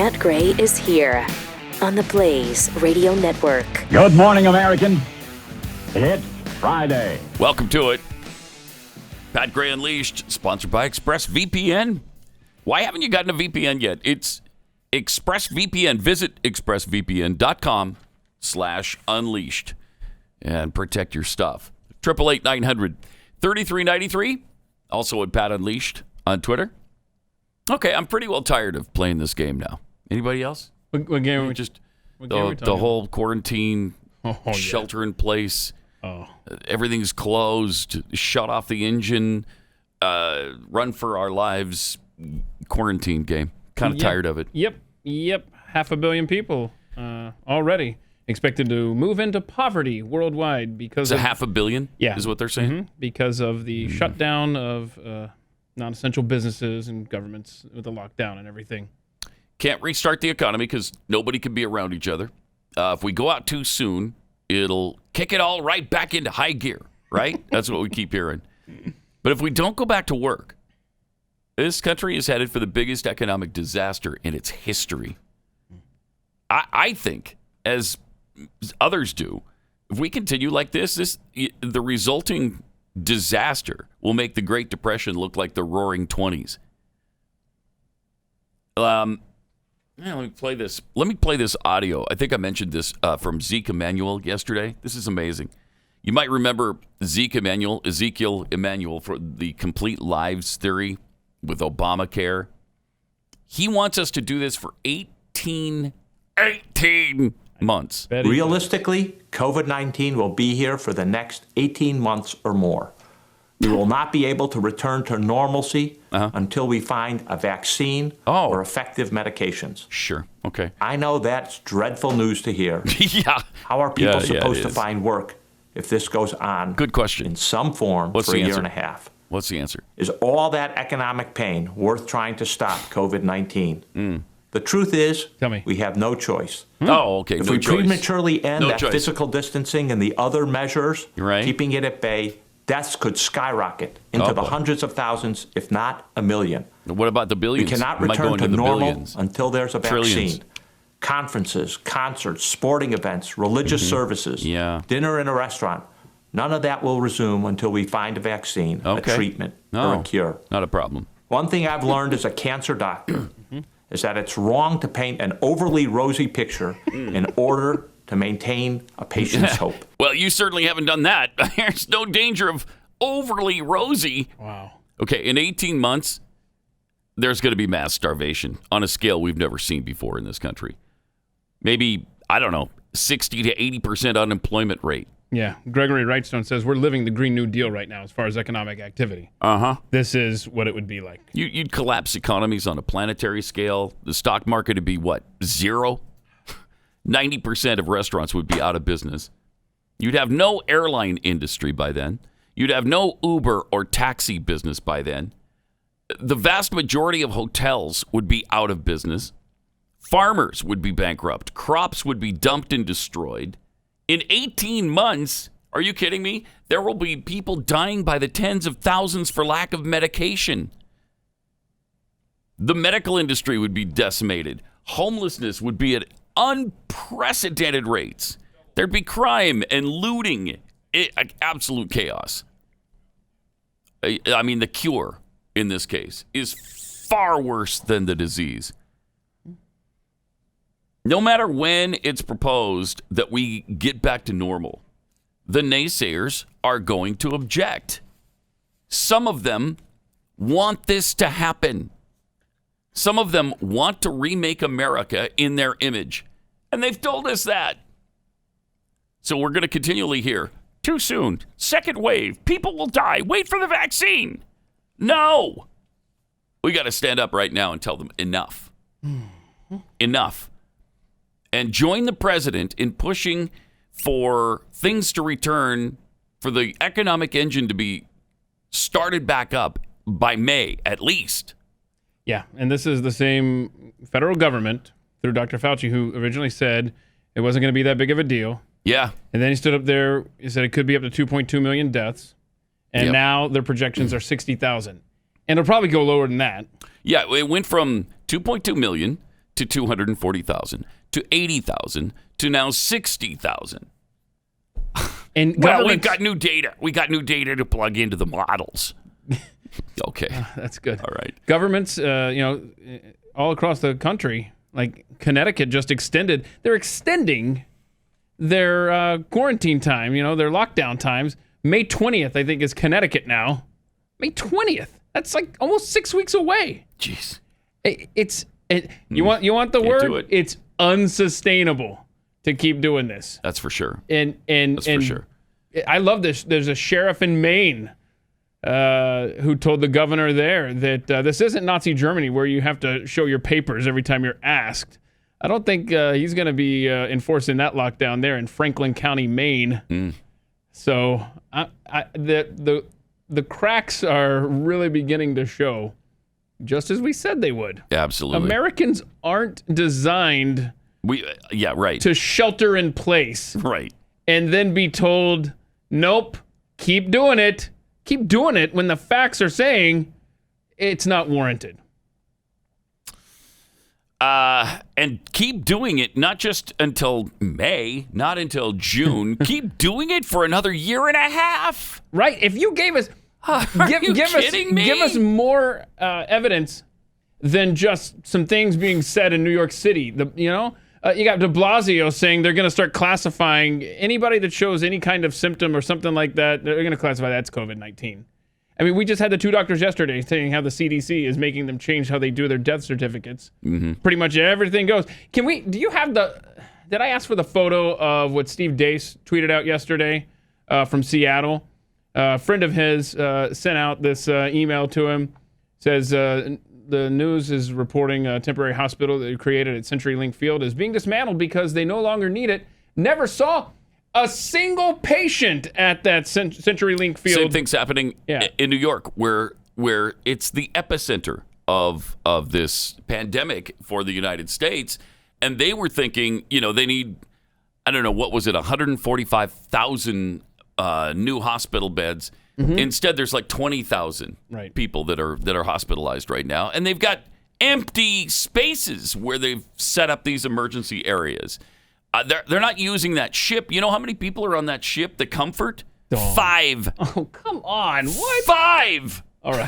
Pat Gray is here on the Blaze Radio Network. Good morning, American. It's Friday. Welcome to it. Pat Gray Unleashed, sponsored by ExpressVPN. Why haven't you gotten a VPN yet? It's ExpressVPN. Visit expressvpn.com/unleashed and protect your stuff. 888-900-3393. Also at Pat Unleashed on Twitter. Okay, I'm pretty well tired of playing this game now. Anybody else? What game? The whole quarantine, shelter in place. Oh. Everything's closed. Shut off the engine. Run for our lives. Quarantine game. Kind of tired of it. Yep. 500 million people already expected to move into poverty worldwide because of 500 million. Yeah, is what they're saying. Mm-hmm. Because of the shutdown of non-essential businesses and governments with the lockdown and everything. Can't restart the economy because nobody can be around each other. If we go out too soon, it'll kick it all right back into high gear, right? That's what we keep hearing. But if we don't go back to work, this country is headed for the biggest economic disaster in its history. I think, as others do, if we continue like this, the resulting disaster will make the Great Depression look like the Roaring '20s. Let me play this. Let me play this audio. I think I mentioned this from Zeke Emanuel yesterday. This is amazing. You might remember Ezekiel Emanuel for the Complete Lives theory with Obamacare. He wants us to do this for 18 months. Realistically, COVID-19 will be here for the next 18 months or more. We will not be able to return to normalcy until we find a vaccine or effective medications. Sure. Okay. I know that's dreadful news to hear. Yeah. How are people supposed to find work if this goes on? Good question. In some form for a year and a half? What's the answer? Is all that economic pain worth trying to stop COVID-19? The truth is, we have no choice. Oh, okay. If we prematurely end physical distancing and the other measures, keeping it at bay, deaths could skyrocket into the hundreds of thousands, if not a million. What about the billions? We cannot return to normal until there's a vaccine. Conferences, concerts, sporting events, religious services, dinner in a restaurant, none of that will resume until we find a vaccine, a treatment, or a cure. Not a problem. One thing I've learned as a cancer doctor is that it's wrong to paint an overly rosy picture in order to maintain a patient's hope. Well, you certainly haven't done that. There's no danger of overly rosy. Wow. Okay, in 18 months, there's going to be mass starvation on a scale we've never seen before in this country. Maybe, 60 to 80% unemployment rate. Yeah, Gregory Wrightstone says we're living the Green New Deal right now as far as economic activity. This is what it would be like. You'd collapse economies on a planetary scale. The stock market would be, what, zero? 90% of restaurants would be out of business. You'd have no airline industry by then. You'd have no Uber or taxi business by then. The vast majority of hotels would be out of business. Farmers would be bankrupt. Crops would be dumped and destroyed. In 18 months, are you kidding me? There will be people dying by the tens of thousands for lack of medication. The medical industry would be decimated. Homelessness would be at unprecedented rates. There'd be crime and looting. Absolute chaos. I mean, the cure, in this case, is far worse than the disease. No matter when it's proposed that we get back to normal, the naysayers are going to object. Some of them want this to happen. Some of them want to remake America in their image. And they've told us that. So we're going to continually hear, too soon, second wave, people will die, wait for the vaccine. No. We got to stand up right now and tell them enough. Enough. And join the president in pushing for things to return, for the economic engine to be started back up by May, at least. Yeah, and this is the same federal government, through Dr. Fauci, who originally said it wasn't going to be that big of a deal. Yeah. And then he stood up there, he said it could be up to 2.2 million deaths. And now their projections are 60,000. And it'll probably go lower than that. Yeah, it went from 2.2 million to 240,000 to 80,000 to now 60,000. And well, we've got new data. We got new data to plug into the models. Okay. That's good. All right. Governments, all across the country, like Connecticut just extended. They're extending their quarantine time, their lockdown times. May 20th, I think, is Connecticut now. May 20th. That's like almost 6 weeks away. Jeez. You want the word? Do it. It's unsustainable to keep doing this. That's for sure. That's for sure. I love this. There's a sheriff in Maine who told the governor there that this isn't Nazi Germany where you have to show your papers every time you're asked. I don't think he's going to be enforcing that lockdown there in Franklin County, Maine. So the cracks are really beginning to show, just as we said they would. Absolutely. Americans aren't designed to shelter in place. Right. And then be told, nope, keep doing it. Keep doing it when the facts are saying it's not warranted. And keep doing it, not just until May, not until June. Keep doing it for another year and a half. Right. If you gave us, give us more evidence than just some things being said in New York City. You got de Blasio saying they're going to start classifying anybody that shows any kind of symptom or something like that. They're going to classify that's COVID-19. I mean, we just had the two doctors yesterday saying how the CDC is making them change how they do their death certificates. Mm-hmm. Pretty much everything goes. Do you have did I ask for the photo of what Steve Deace tweeted out yesterday from Seattle? A friend of his sent out this email to him. Says the news is reporting a temporary hospital that they created at CenturyLink Field is being dismantled because they no longer need it. Never saw a single patient at that CenturyLink Field. Same thing's happening in New York, where it's the epicenter of this pandemic for the United States, and they were thinking, they need, I don't know, what was it, 145,000 new hospital beds. Mm-hmm. Instead, there's like 20,000 people that are hospitalized right now, and they've got empty spaces where they've set up these emergency areas. They're not using that ship. You know how many people are on that ship, the Comfort? 5. Oh, come on. What? 5. All right.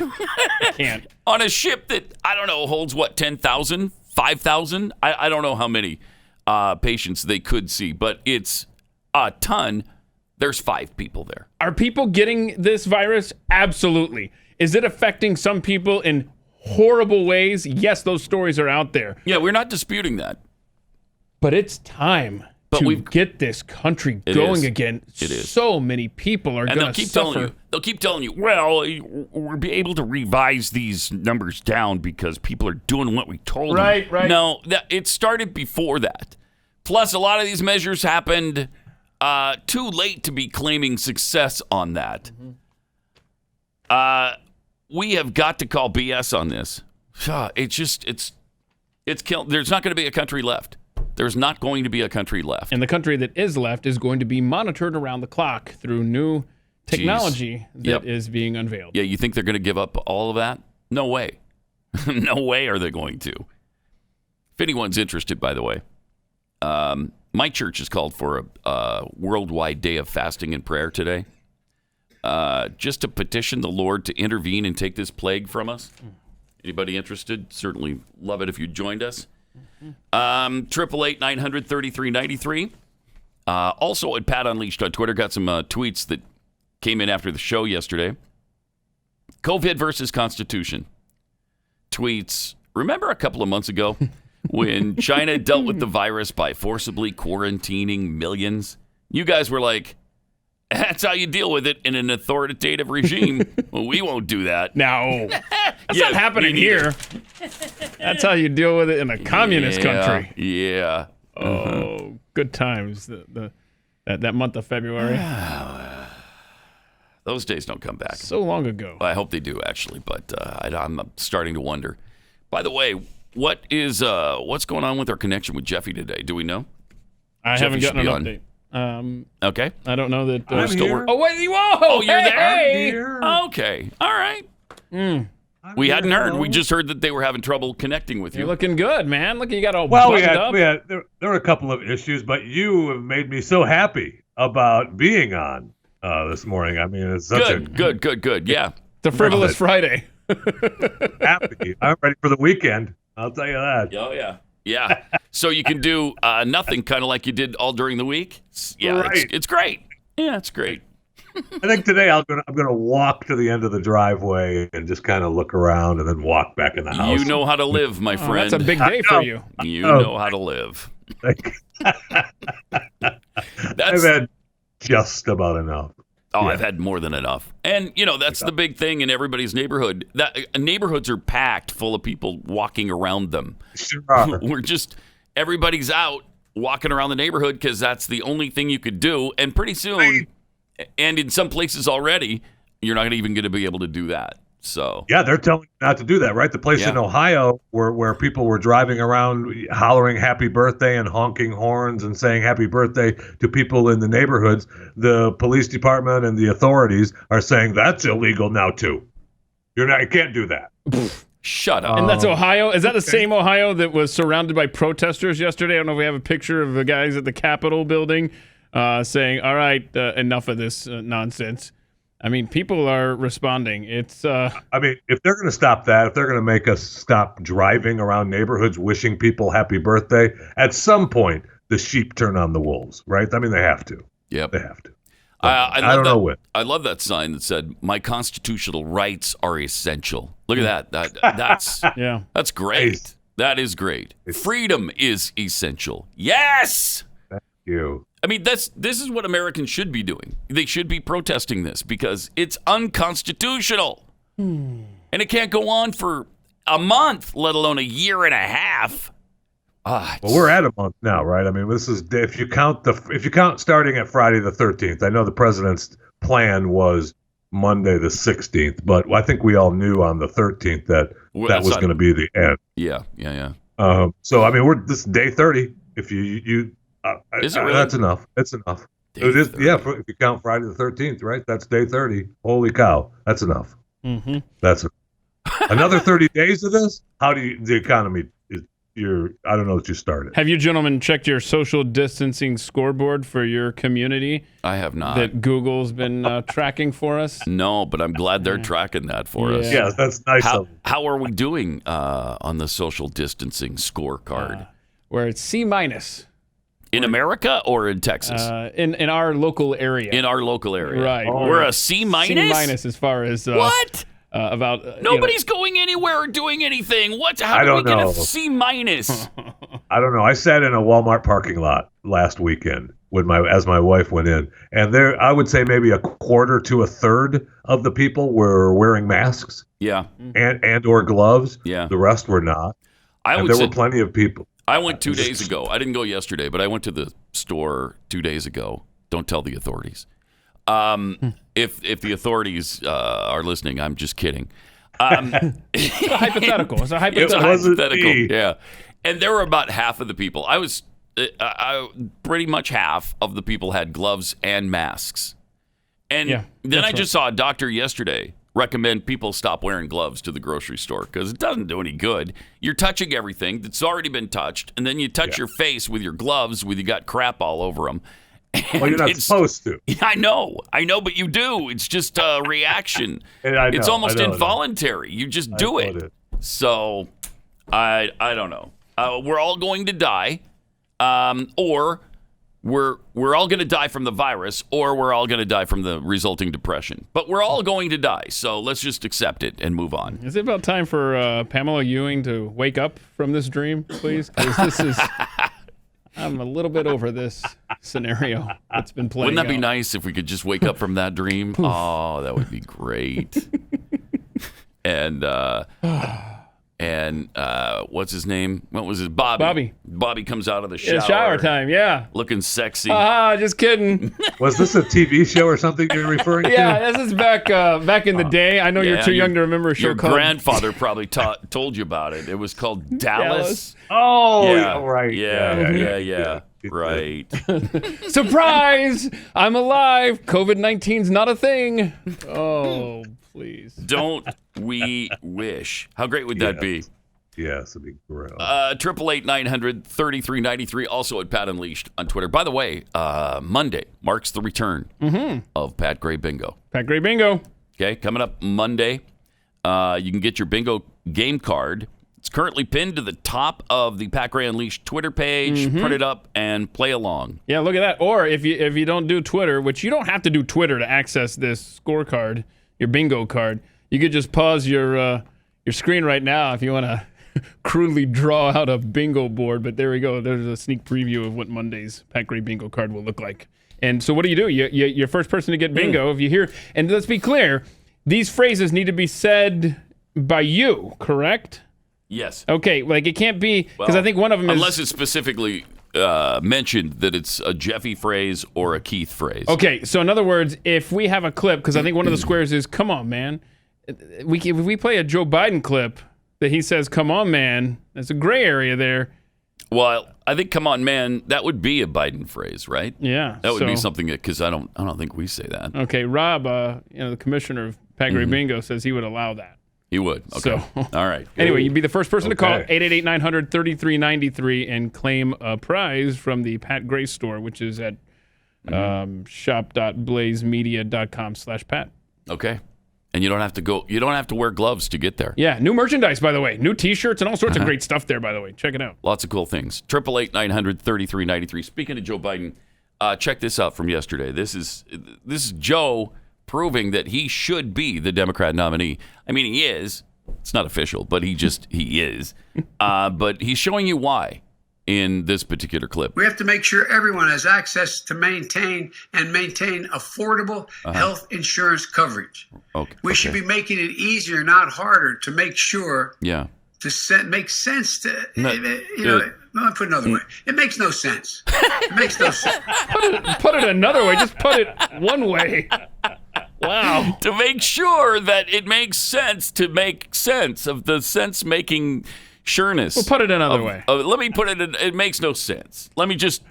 I can't. On a ship that, I don't know, holds what, 10,000? 5,000? I don't know how many patients they could see, but it's a ton. There's 5 people there. Are people getting this virus? Absolutely. Is it affecting some people in horrible ways? Yes, those stories are out there. Yeah, we're not disputing that. But it's time to get this country going again. It is. So many people are going to suffer. They'll keep telling you, well, we'll be able to revise these numbers down because people are doing what we told them. Right. No, it started before that. Plus, a lot of these measures happened too late to be claiming success on that. Mm-hmm. We have got to call BS on this. It's killed. There's not going to be a country left. There's not going to be a country left. And the country that is left is going to be monitored around the clock through new technology that is being unveiled. Yeah, you think they're going to give up all of that? No way. No way are they going to. If anyone's interested, by the way, my church has called for a worldwide day of fasting and prayer today, just to petition the Lord to intervene and take this plague from us. Anybody interested? Certainly love it if you joined us. 888-900-3393. Also at Pat Unleashed on Twitter, got some tweets that came in after the show yesterday. COVID versus Constitution. Tweets, remember a couple of months ago when China dealt with the virus by forcibly quarantining millions? You guys were like, that's how you deal with it in an authoritative regime. Well, we won't do that. No. That's not happening here. That's how you deal with it in a communist country. Yeah. Oh, good times. That month of February. Those days don't come back. So long ago. I hope they do, actually, but I'm starting to wonder. By the way, what's going on with our connection with Jeffy today? Do we know? I haven't gotten an update. Okay. I don't know that. I'm still working. Oh, wait, whoa! Oh, you're there? Hey. Okay. All right. We hadn't heard. We just heard that they were having trouble connecting with you. You're looking good, man. Look, you got all well, buttoned up. there were a couple of issues, but you have made me so happy about being on this morning. I mean, it's such good. Yeah. The Frivolous Friday. Happy. I'm ready for the weekend. I'll tell you that. Oh, yeah. Yeah. So you can do nothing, kind of like you did all during the week. Yeah, right. It's great. Yeah, it's great. I think today I'm gonna walk to the end of the driveway and just kind of look around and then walk back in the house. You know how to live, my friend. That's a big day for you. You know how to live. I've had just about enough. Oh, yeah. I've had more than enough. And, that's the big thing in everybody's neighborhood. Neighborhoods are packed full of people walking around them. Sure are. Everybody's out walking around the neighborhood because that's the only thing you could do. And pretty soon, and in some places already, you're not even going to be able to do that. So yeah, they're telling you not to do that, right? The place in Ohio where people were driving around hollering happy birthday and honking horns and saying happy birthday to people in the neighborhoods, the police department and the authorities are saying that's illegal now too. You can't do that. Shut up. And that's Ohio? Is that the same Ohio that was surrounded by protesters yesterday? I don't know if we have a picture of the guys at the Capitol building saying, all right, enough of this nonsense. I mean, people are responding. It's. I mean, if they're going to stop that, if they're going to make us stop driving around neighborhoods wishing people happy birthday, at some point the sheep turn on the wolves, right? I mean, they have to. Yep, they have to. I don't know when. I love that sign that said, "My constitutional rights are essential." Look at that. That's That's great. That is great. Freedom is essential. Yes. Thank you. I mean, this is what Americans should be doing. They should be protesting this because it's unconstitutional. And it can't go on for a month, let alone a year and a half. Well, we're at a month now, right? I mean, this is if you count starting at Friday the 13th. I know the president's plan was Monday the 16th, but I think we all knew on the 13th that was going to be the end. Yeah. So I mean, this is day 30. If you is it really? That's enough. It's enough. It is. 30. Yeah, if you count Friday the 13th, right? That's day 30. Holy cow, that's enough. Mm-hmm. That's another 30 days of this. How do the economy? I don't know that you started. Have you gentlemen checked your social distancing scoreboard for your community? I have not. That Google's been tracking for us? No, but I'm glad they're tracking that for us. Yeah, that's nice of them. How are we doing on the social distancing scorecard? Where it's C-. In America or in Texas? In our local area. In our local area. Right. We're a C-? C- as far as... what? About nobody's going anywhere or doing anything. How do we get a C-? I don't know. I sat in a Walmart parking lot last weekend as my wife went in, and there I would say maybe a quarter to a third of the people were wearing masks. Yeah. And or gloves. Yeah. The rest were not. There were plenty of people. I went 2 days ago. I didn't go yesterday, but I went to the store 2 days ago. Don't tell the authorities. If the authorities are listening, I'm just kidding. It's a hypothetical. It's a hypothetical. Yeah. And there were about half of the people. Pretty much half of the people had gloves and masks. And then I just saw a doctor yesterday recommend people stop wearing gloves to the grocery store because it doesn't do any good. You're touching everything that's already been touched, and then you touch your face with your gloves you got crap all over them. Well, you're not supposed to. I know, but you do. It's just a reaction. It's almost involuntary. You just do it. So, I don't know. We're all going to die, or we're all going to die from the virus, or we're all going to die from the resulting depression. But we're all going to die, so let's just accept it and move on. Is it about time for Pamela Ewing to wake up from this dream, please? Because this is... I'm a little bit over this scenario that's been playing Wouldn't that be out. nice if we could just wake up from that dream? Oh, that would be great. And what's his name? What was it? Bobby. Bobby comes out of the shower. It's shower time, yeah. Looking sexy. Just kidding. Was this a TV show or something you're referring to? Yeah, this is back in the day. I know you're too young to remember a show called... Your grandfather probably told you about it. It was called Dallas. Oh, yeah. Right. Yeah. Right. Surprise! I'm alive. COVID-19's not a thing. Oh, please. Don't we wish? How great would that be? Yes, it'd be great. 888-900-3393. Also at Pat Unleashed on Twitter. By the way, Monday marks the return of Pat Gray Bingo. Pat Gray Bingo. Okay, coming up Monday. You can get your bingo game card. It's currently pinned to the top of the Pat Gray Unleashed Twitter page. Print it up and play along. Yeah, look at that. Or if you don't do Twitter, which you don't have to do Twitter to access this scorecard, your bingo card, you could just pause your screen right now if you want to crudely draw out a bingo board. But there we go. There's a sneak preview of what Monday's Pat Gray bingo card will look like. And so what do? You're first person to get bingo if you hear. And let's be clear, these phrases need to be said by you, correct? Yes. Okay, like it can't be, because I think one of them unless it's specifically mentioned that it's a Jeffy phrase or a Keith phrase. Okay, so in other words, if we have a clip, because I think one of the squares is, come on, man. If we play a Joe Biden clip that he says, come on, man, there's a gray area there. Well, I think "come on, man," that would be a Biden phrase, right? Yeah, that would be something because I don't think we say that. Okay, Rob, the commissioner of Pat Gray Bingo, says he would allow that. He would. Okay. So, all right. Anyway, you'd be the first person to call 888-900-3393 and claim a prize from the Pat Gray store, which is at shop.blazemedia.com/Pat. Okay. And you don't have to go. You don't have to wear gloves to get there. Yeah, new merchandise, by the way, new T-shirts and all sorts of great stuff there. By the way, check it out. Lots of cool things. 888-900-3393. Speaking of Joe Biden, check this out from yesterday. This is Joe proving that he should be the Democrat nominee. I mean, he is. It's not official, but he is. But he's showing you why in this particular clip. We have to make sure everyone has access to maintain affordable health insurance coverage. We should be making it easier, not harder, to make sure to make sense to, let me put it another way. It makes no sense. It makes no sense. Put it another way. Just put it one way. Wow. To make sure that it makes sense to make sense of the sense-making sureness. We'll put it another way. Let me put it. It makes no sense. Let me just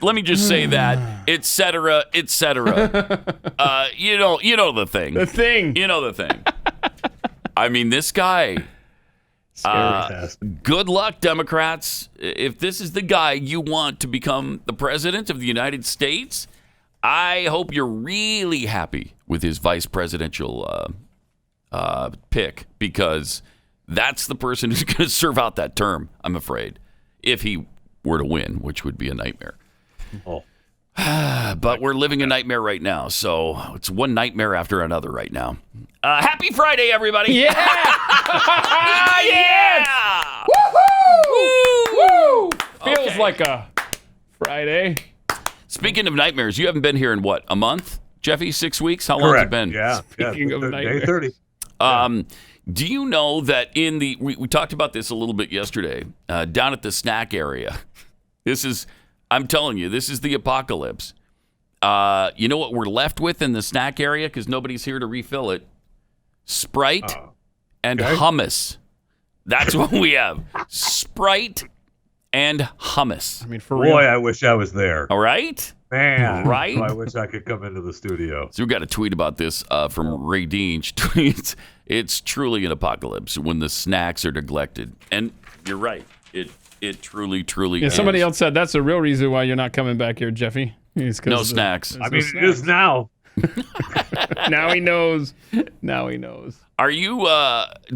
say that, et cetera, et cetera. You know the thing. The thing. You know the thing. I mean, this guy. Good luck, Democrats. If this is the guy you want to become the president of the United States, I hope you're really happy with his vice presidential pick, because that's the person who's going to serve out that term, I'm afraid, if he were to win, which would be a nightmare. But we're living a nightmare right now, so it's one nightmare after another right now. Happy Friday, everybody! Yeah! Yeah! Woohoo! Woo! Feels like a Friday. Speaking of nightmares, you haven't been here in what, a month, Jeffy? 6 weeks? How long has it been? Yeah. Speaking of nightmares. Day 30. Do you know that in the we talked about this a little bit yesterday, down at the snack area? I'm telling you, this is the apocalypse. You know what we're left with in the snack area, because nobody's here to refill it? Sprite and hummus. That's what we have. Sprite and hummus. I mean, for real. Boy, I wish I was there. All right? Man, right? I wish I could come into the studio. So we got a tweet about this from Ray Deange. Tweets, it's truly an apocalypse when the snacks are neglected. And you're right. It truly is. Somebody else said that's the real reason why you're not coming back here, Jeffy. No snacks. I mean, it is now. Now he knows. Are you,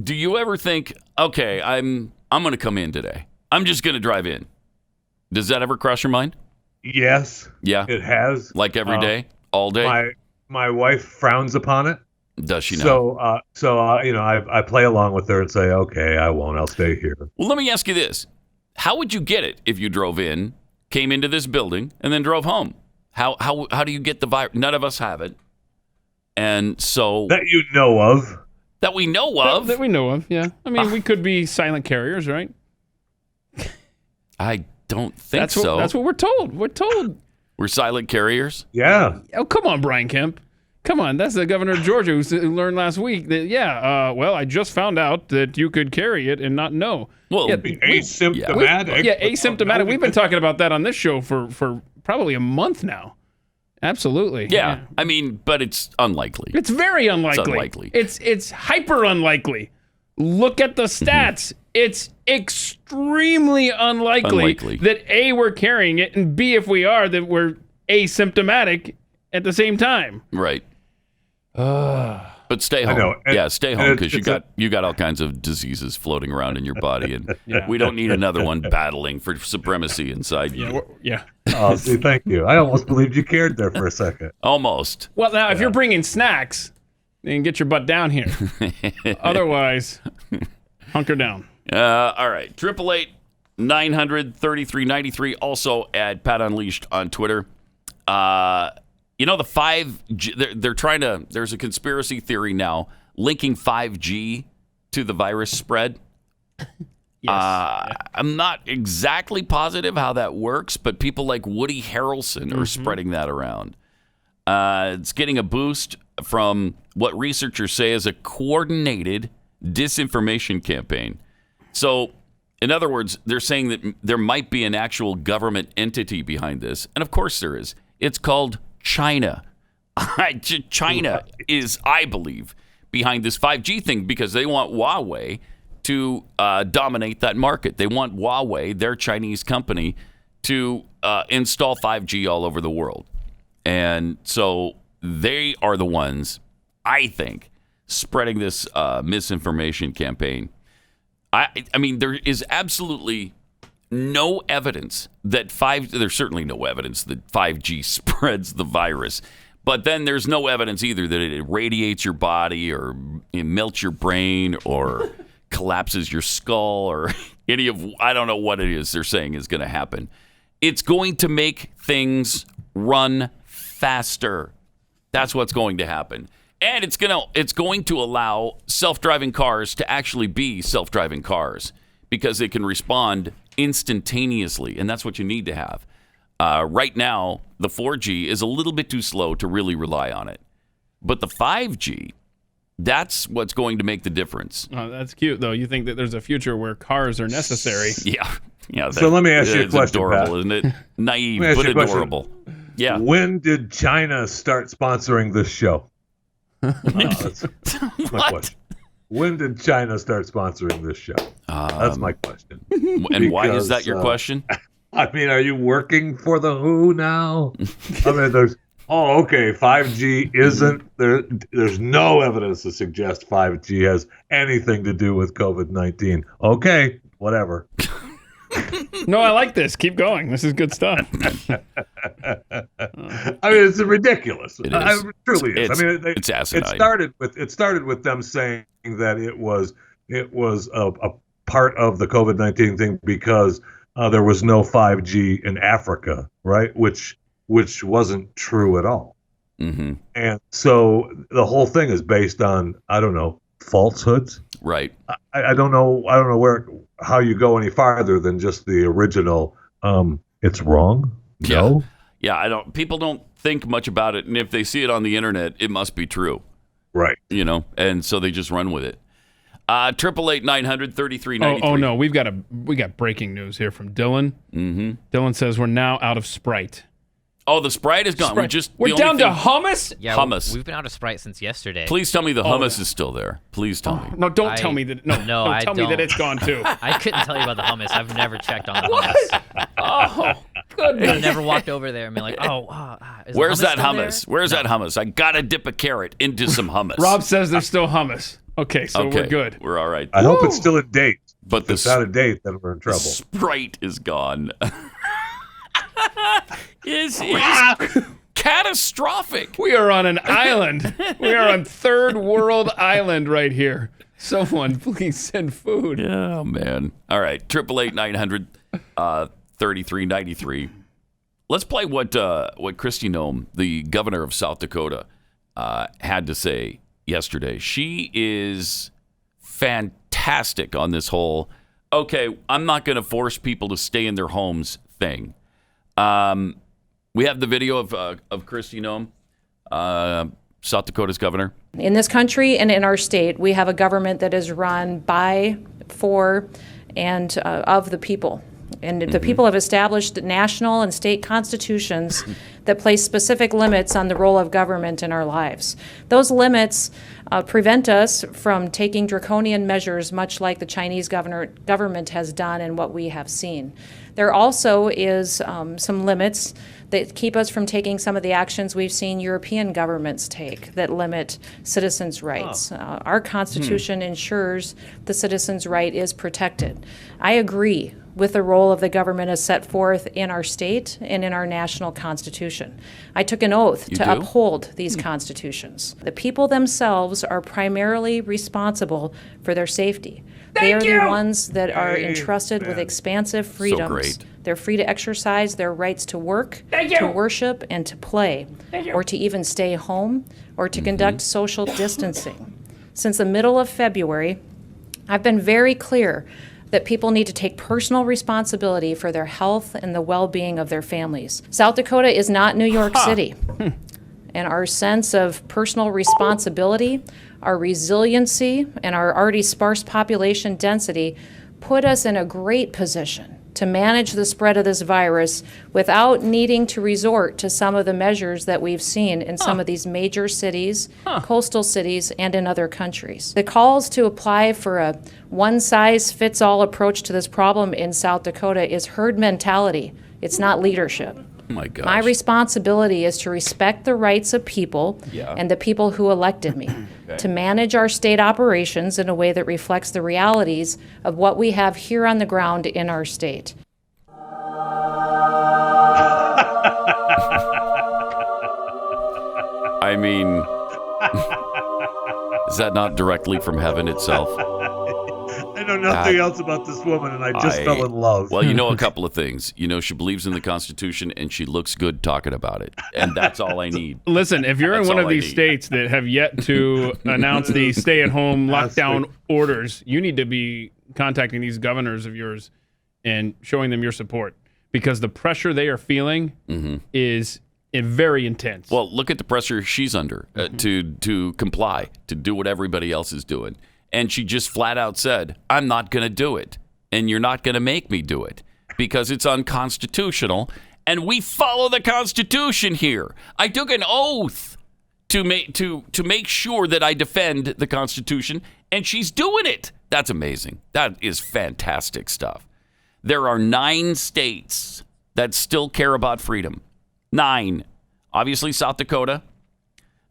do you ever think, okay, I'm going to come in today. I'm just going to drive in. Does that ever cross your mind? Yes. Yeah. It has. Like every day? All day? My wife frowns upon it. Does she now? So I play along with her and say, okay, I won't. I'll stay here. Well, let me ask you this. How would you get it if you drove in, came into this building, and then drove home? How do you get the virus? None of us have it. And so... That you know of. That we know of? That we know of, yeah. I mean, we could be silent carriers, right? I don't think so. That's what we're told. We're silent carriers? Yeah. Oh, come on, Brian Kemp. Come on. That's the governor of Georgia who learned last week that, I just found out that you could carry it and not know. Well, asymptomatic. Asymptomatic. We've been talking about that on this show for probably a month now. Absolutely. Yeah. I mean, but it's unlikely. It's very unlikely. It's unlikely. It's hyper unlikely. Look at the stats. It's extremely unlikely that A, we're carrying it, and B, if we are, that we're asymptomatic at the same time. Right. But stay home. Stay home because you got all kinds of diseases floating around in your body, and we don't need another one battling for supremacy inside you. Yeah. Oh, see, thank you. I almost believed you cared there for a second. Almost. Well, now, if you're bringing snacks, then get your butt down here. Otherwise, hunker down. All right. 888-900-3393. Also at Pat Unleashed on Twitter. You know, the 5G, they're trying to, there's a conspiracy theory now linking 5G to the virus spread. Yes. I'm not exactly positive how that works, but people like Woody Harrelson are spreading that around. It's getting a boost from what researchers say is a coordinated disinformation campaign. So, in other words, they're saying that there might be an actual government entity behind this. And of course there is. It's called China. China is, I believe, behind this 5G thing because they want Huawei to dominate that market. They want Huawei, their Chinese company, to install 5G all over the world. And so they are the ones, I think, spreading this misinformation campaign. I mean, there is absolutely no evidence that there's certainly no evidence that 5G spreads the virus. But then there's no evidence either that it irradiates your body or it melts your brain or collapses your skull or any of, I don't know what it is they're saying is going to happen. It's going to make things run faster. That's what's going to happen. And it's going to allow self-driving cars to actually be self-driving cars because they can respond instantaneously, and that's what you need to have. Right now, the 4G is a little bit too slow to really rely on it. But the 5G, that's what's going to make the difference. Oh, that's cute, though. You think that there's a future where cars are necessary. Yeah. So let me ask you a question, adorable, Pat. isn't it? Naive, but adorable. Yeah. When did China start sponsoring this show? That's my question. When did China start sponsoring this show? That's my question. And why is that your question? I mean, are you working for the WHO now? I mean, there's 5G isn't there. There's no evidence to suggest 5G has anything to do with COVID-19. Okay, whatever. No, I like this. Keep going. This is good stuff. I mean, it's ridiculous. It is. It truly is. It's asinine. It started with them saying that it was a part of the COVID-19 thing because there was no 5G in Africa, right? Which wasn't true at all. Mm-hmm. And so the whole thing is based on, I don't know, falsehoods. Right. I don't know how you go any farther than just the original. It's wrong. Yeah. No. Yeah. People don't think much about it, and if they see it on the internet, it must be true. Right. And so they just run with it. 888-900-3393. Oh no, we got breaking news here from Dylan. Mm-hmm. Dylan says we're now out of Sprite. Oh, the Sprite is gone. We're down to hummus? Yeah, hummus. We've been out of Sprite since yesterday. Please tell me the hummus is still there. Please tell me. No, don't tell me that. No, I tell me that it's gone too. I couldn't tell you about the hummus. I've never checked on the hummus. Oh, goodness. I've never walked over there and been like, is where's that hummus? Where's that hummus? I gotta dip a carrot into some hummus. Rob says there's still hummus. Okay, so we're good. We're all right. I hope it's still a date. But if it's out of date, then we're in trouble. Sprite is gone. is catastrophic. We are on an island. We are on third world island right here. Someone please send food. Yeah, man. All right, 888-900-3393. Let's play what Kristi Noem, the governor of South Dakota, had to say yesterday. She is fantastic on this whole, okay, I'm not going to force people to stay in their homes thing. We have the video of Kristi Noem, South Dakota's governor. In this country and in our state, we have a government that is run by, for, and of the people. And the people have established national and state constitutions that place specific limits on the role of government in our lives. Those limits prevent us from taking draconian measures, much like the Chinese government has done and what we have seen. There also is some limits that keep us from taking some of the actions we've seen European governments take that limit citizens' rights. Our Constitution ensures the citizen's right is protected. I agree with the role of the government as set forth in our state and in our national Constitution. I took an oath to uphold these constitutions. The people themselves are primarily responsible for their safety. They are the ones that are entrusted with expansive freedoms. They're free to exercise their rights to work, to worship, and to play, or to even stay home, or to conduct social distancing. Since the middle of February, I've been very clear that people need to take personal responsibility for their health and the well-being of their families. South Dakota is not New York City. And our sense of personal responsibility, our resiliency, and our already sparse population density put us in a great position to manage the spread of this virus without needing to resort to some of the measures that we've seen in some of these major cities, coastal cities, and in other countries. The calls to apply for a one-size-fits-all approach to this problem in South Dakota is herd mentality. It's not leadership. Oh my gosh. My responsibility is to respect the rights of people and the people who elected me, to manage our state operations in a way that reflects the realities of what we have here on the ground in our state. I mean, is that not directly from heaven itself? I know nothing else about this woman, and I just fell in love. Well, you know a couple of things. You know, she believes in the Constitution, and she looks good talking about it. And that's all I need. Listen, if you're in one of these states that have yet to announce the stay-at-home lockdown orders, you need to be contacting these governors of yours and showing them your support, because the pressure they are feeling is very intense. Well, look at the pressure she's under to comply, to do what everybody else is doing. And she just flat out said, I'm not going to do it. And you're not going to make me do it because it's unconstitutional. And we follow the Constitution here. I took an oath to make sure that I defend the Constitution. And she's doing it. That's amazing. That is fantastic stuff. There are 9 states that still care about freedom. 9. Obviously, South Dakota.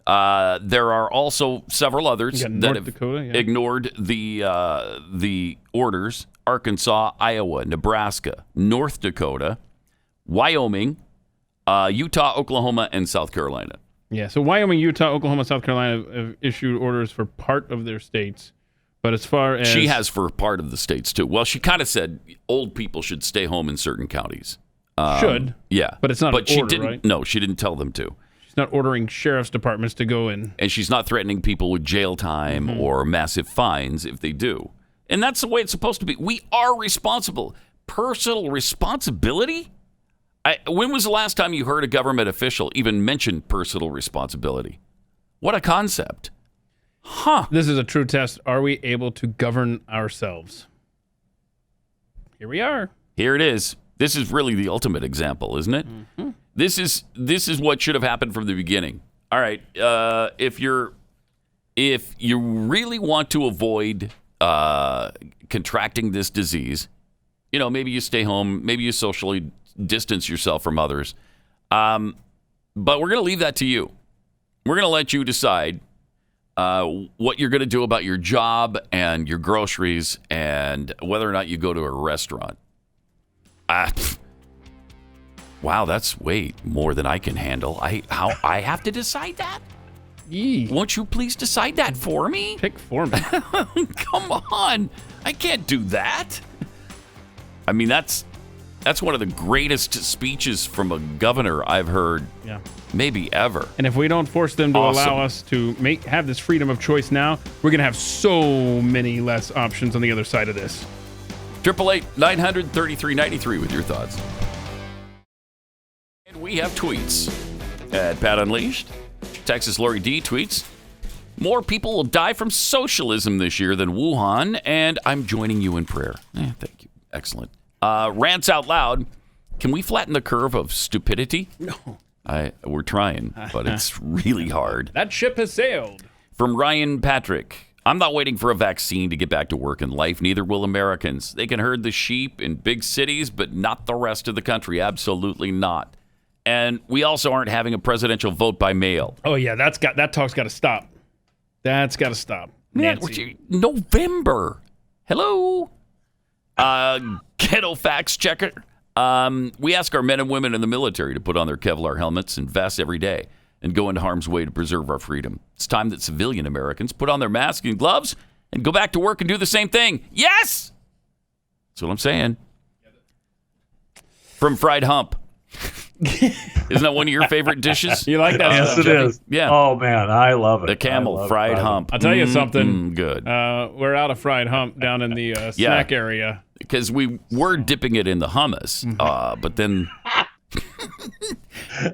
There are also several others that have ignored the orders. Arkansas, Iowa, Nebraska, North Dakota, Wyoming, Utah, Oklahoma, and South Carolina. Yeah, so Wyoming, Utah, Oklahoma, South Carolina have issued orders for part of their states. But as far as... She has for part of the states, too. Well, she kind of said old people should stay home in certain counties. Should. Yeah. But it's not but an order, she didn't, right? No, she didn't tell them to. Not ordering sheriff's departments to go in. And she's not threatening people with jail time or massive fines if they do. And that's the way it's supposed to be. We are responsible. Personal responsibility? When was the last time you heard a government official even mention personal responsibility? What a concept. This is a true test. Are we able to govern ourselves? Here we are. Here it is. This is really the ultimate example, isn't it? This is what should have happened from the beginning. All right, if you really want to avoid contracting this disease, you know, maybe you stay home, maybe you socially distance yourself from others. But we're going to leave that to you. We're going to let you decide what you're going to do about your job and your groceries and whether or not you go to a restaurant. Wow, that's way more than I can handle. I have to decide that? Won't you please decide that for me? Pick for me. Come on. I can't do that. I mean, that's one of the greatest speeches from a governor I've heard maybe ever. And if we don't force them to allow us to have this freedom of choice now, we're going to have so many less options on the other side of this. 888-900-3393 with your thoughts. And we have tweets at Pat Unleashed. Texas Lori D tweets, more people will die from socialism this year than Wuhan, and I'm joining you in prayer. Thank you. Excellent. Rants out loud. Can we flatten the curve of stupidity? No. We're trying, but it's really hard. That ship has sailed. From Ryan Patrick, I'm not waiting for a vaccine to get back to work in life. Neither will Americans. They can herd the sheep in big cities, but not the rest of the country. Absolutely not. And we also aren't having a presidential vote by mail. Oh, yeah, that talk's got to stop. That's got to stop. Nancy. November. Hello? Ghetto facts checker. We ask our men and women in the military to put on their Kevlar helmets and vests every day and go into harm's way to preserve our freedom. It's time that civilian Americans put on their masks and gloves and go back to work and do the same thing. Yes! That's what I'm saying. From Fried Hump. Isn't that one of your favorite dishes? You like that? Yes, it is. Yeah. Oh, man, I love it. The Camel Fried Hump. I'll tell you something. Good. We're out of Fried Hump down in the snack area. Because we were dipping it in the hummus, but then...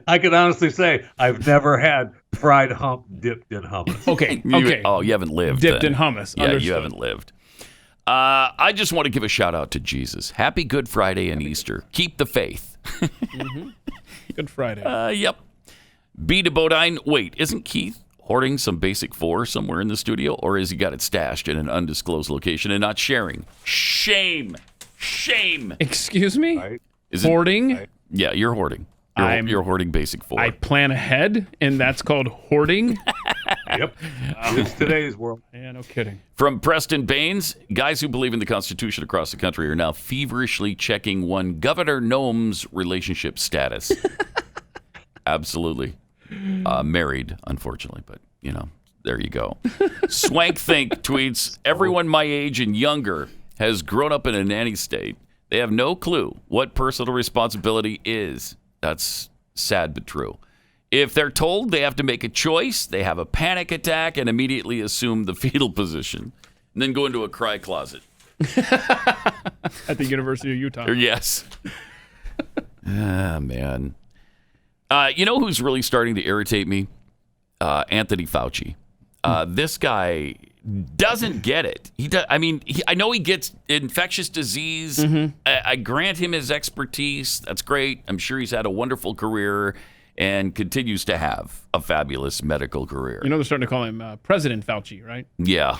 I can honestly say I've never had fried hump dipped in hummus. Okay. You haven't lived. Dipped in hummus. Yeah, Understood. you haven't lived. I just want to give a shout out to Jesus. Happy Good Friday and Easter. Keep the faith. Good Friday. Yep. B to Bodine. Wait, isn't Keith hoarding some Basic 4 somewhere in the studio? Or has he got it stashed in an undisclosed location and not sharing? Shame. Excuse me? Right. Is it Hoarding? Right. Yeah, you're hoarding. You're hoarding Basic 4. I plan ahead, and that's called hoarding? Yep. It's today's world. Yeah, no kidding. From Preston Baines, guys who believe in the Constitution across the country are now feverishly checking one Governor Noem's relationship status. Absolutely. Married, unfortunately, but, there you go. Swank Think tweets, everyone my age and younger has grown up in a nanny state. They have no clue what personal responsibility is. That's sad but true. If they're told they have to make a choice, they have a panic attack and immediately assume the fetal position and then go into a cry closet. At the University of Utah. Yes. Man. You know who's really starting to irritate me? Anthony Fauci. This guy doesn't get it. I know he gets infectious disease. Mm-hmm. I grant him his expertise. That's great. I'm sure he's had a wonderful career and continues to have a fabulous medical career. They're starting to call him President Fauci, right? Yeah.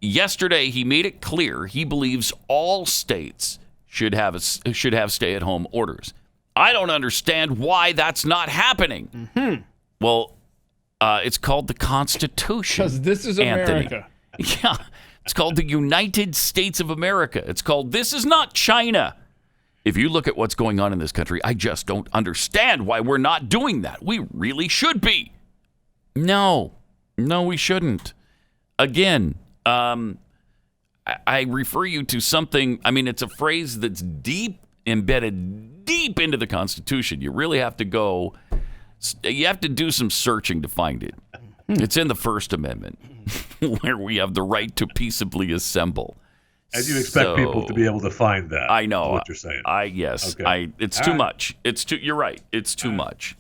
Yesterday, he made it clear he believes all states should have stay-at-home orders. I don't understand why that's not happening. Mm-hmm. Well, it's called the Constitution. Because this is America. Yeah. It's called the United States of America. It's called This Is Not China. If you look at what's going on in this country, I just don't understand why we're not doing that. We really should be. No, we shouldn't. Again, I refer you to something, it's a phrase that's embedded deep into the Constitution. You really have to you have to do some searching to find it. It's in the First Amendment, where we have the right to peaceably assemble. And you expect people to be able to find that. I know what you're saying. Yes. Okay. It's too much. You're right. It's too much.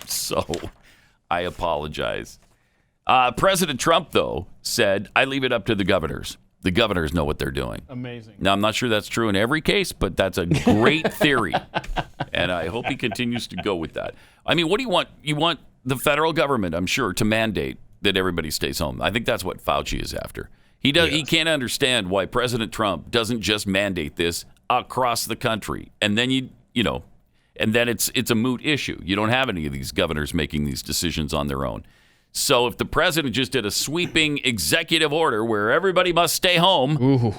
So I apologize. President Trump, though, said, I leave it up to the governors. The governors know what they're doing. Amazing. Now, I'm not sure that's true in every case, but that's a great theory. And I hope he continues to go with that. What do you want? You want the federal government, I'm sure, to mandate that everybody stays home. I think that's what Fauci is after. He can't understand why President Trump doesn't just mandate this across the country. And then and then it's a moot issue. You don't have any of these governors making these decisions on their own. So if the president just did a sweeping executive order where everybody must stay home,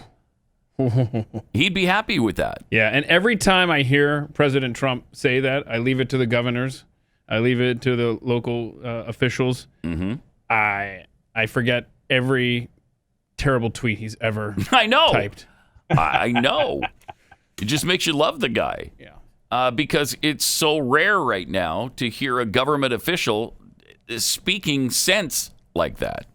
he'd be happy with that. Yeah, and every time I hear President Trump say that, I leave it to the governors. I leave it to the local officials. Mm-hmm. I forget every terrible tweet he's ever typed. I know. It just makes you love the guy. Yeah. Because it's so rare right now to hear a government official speaking sense like that.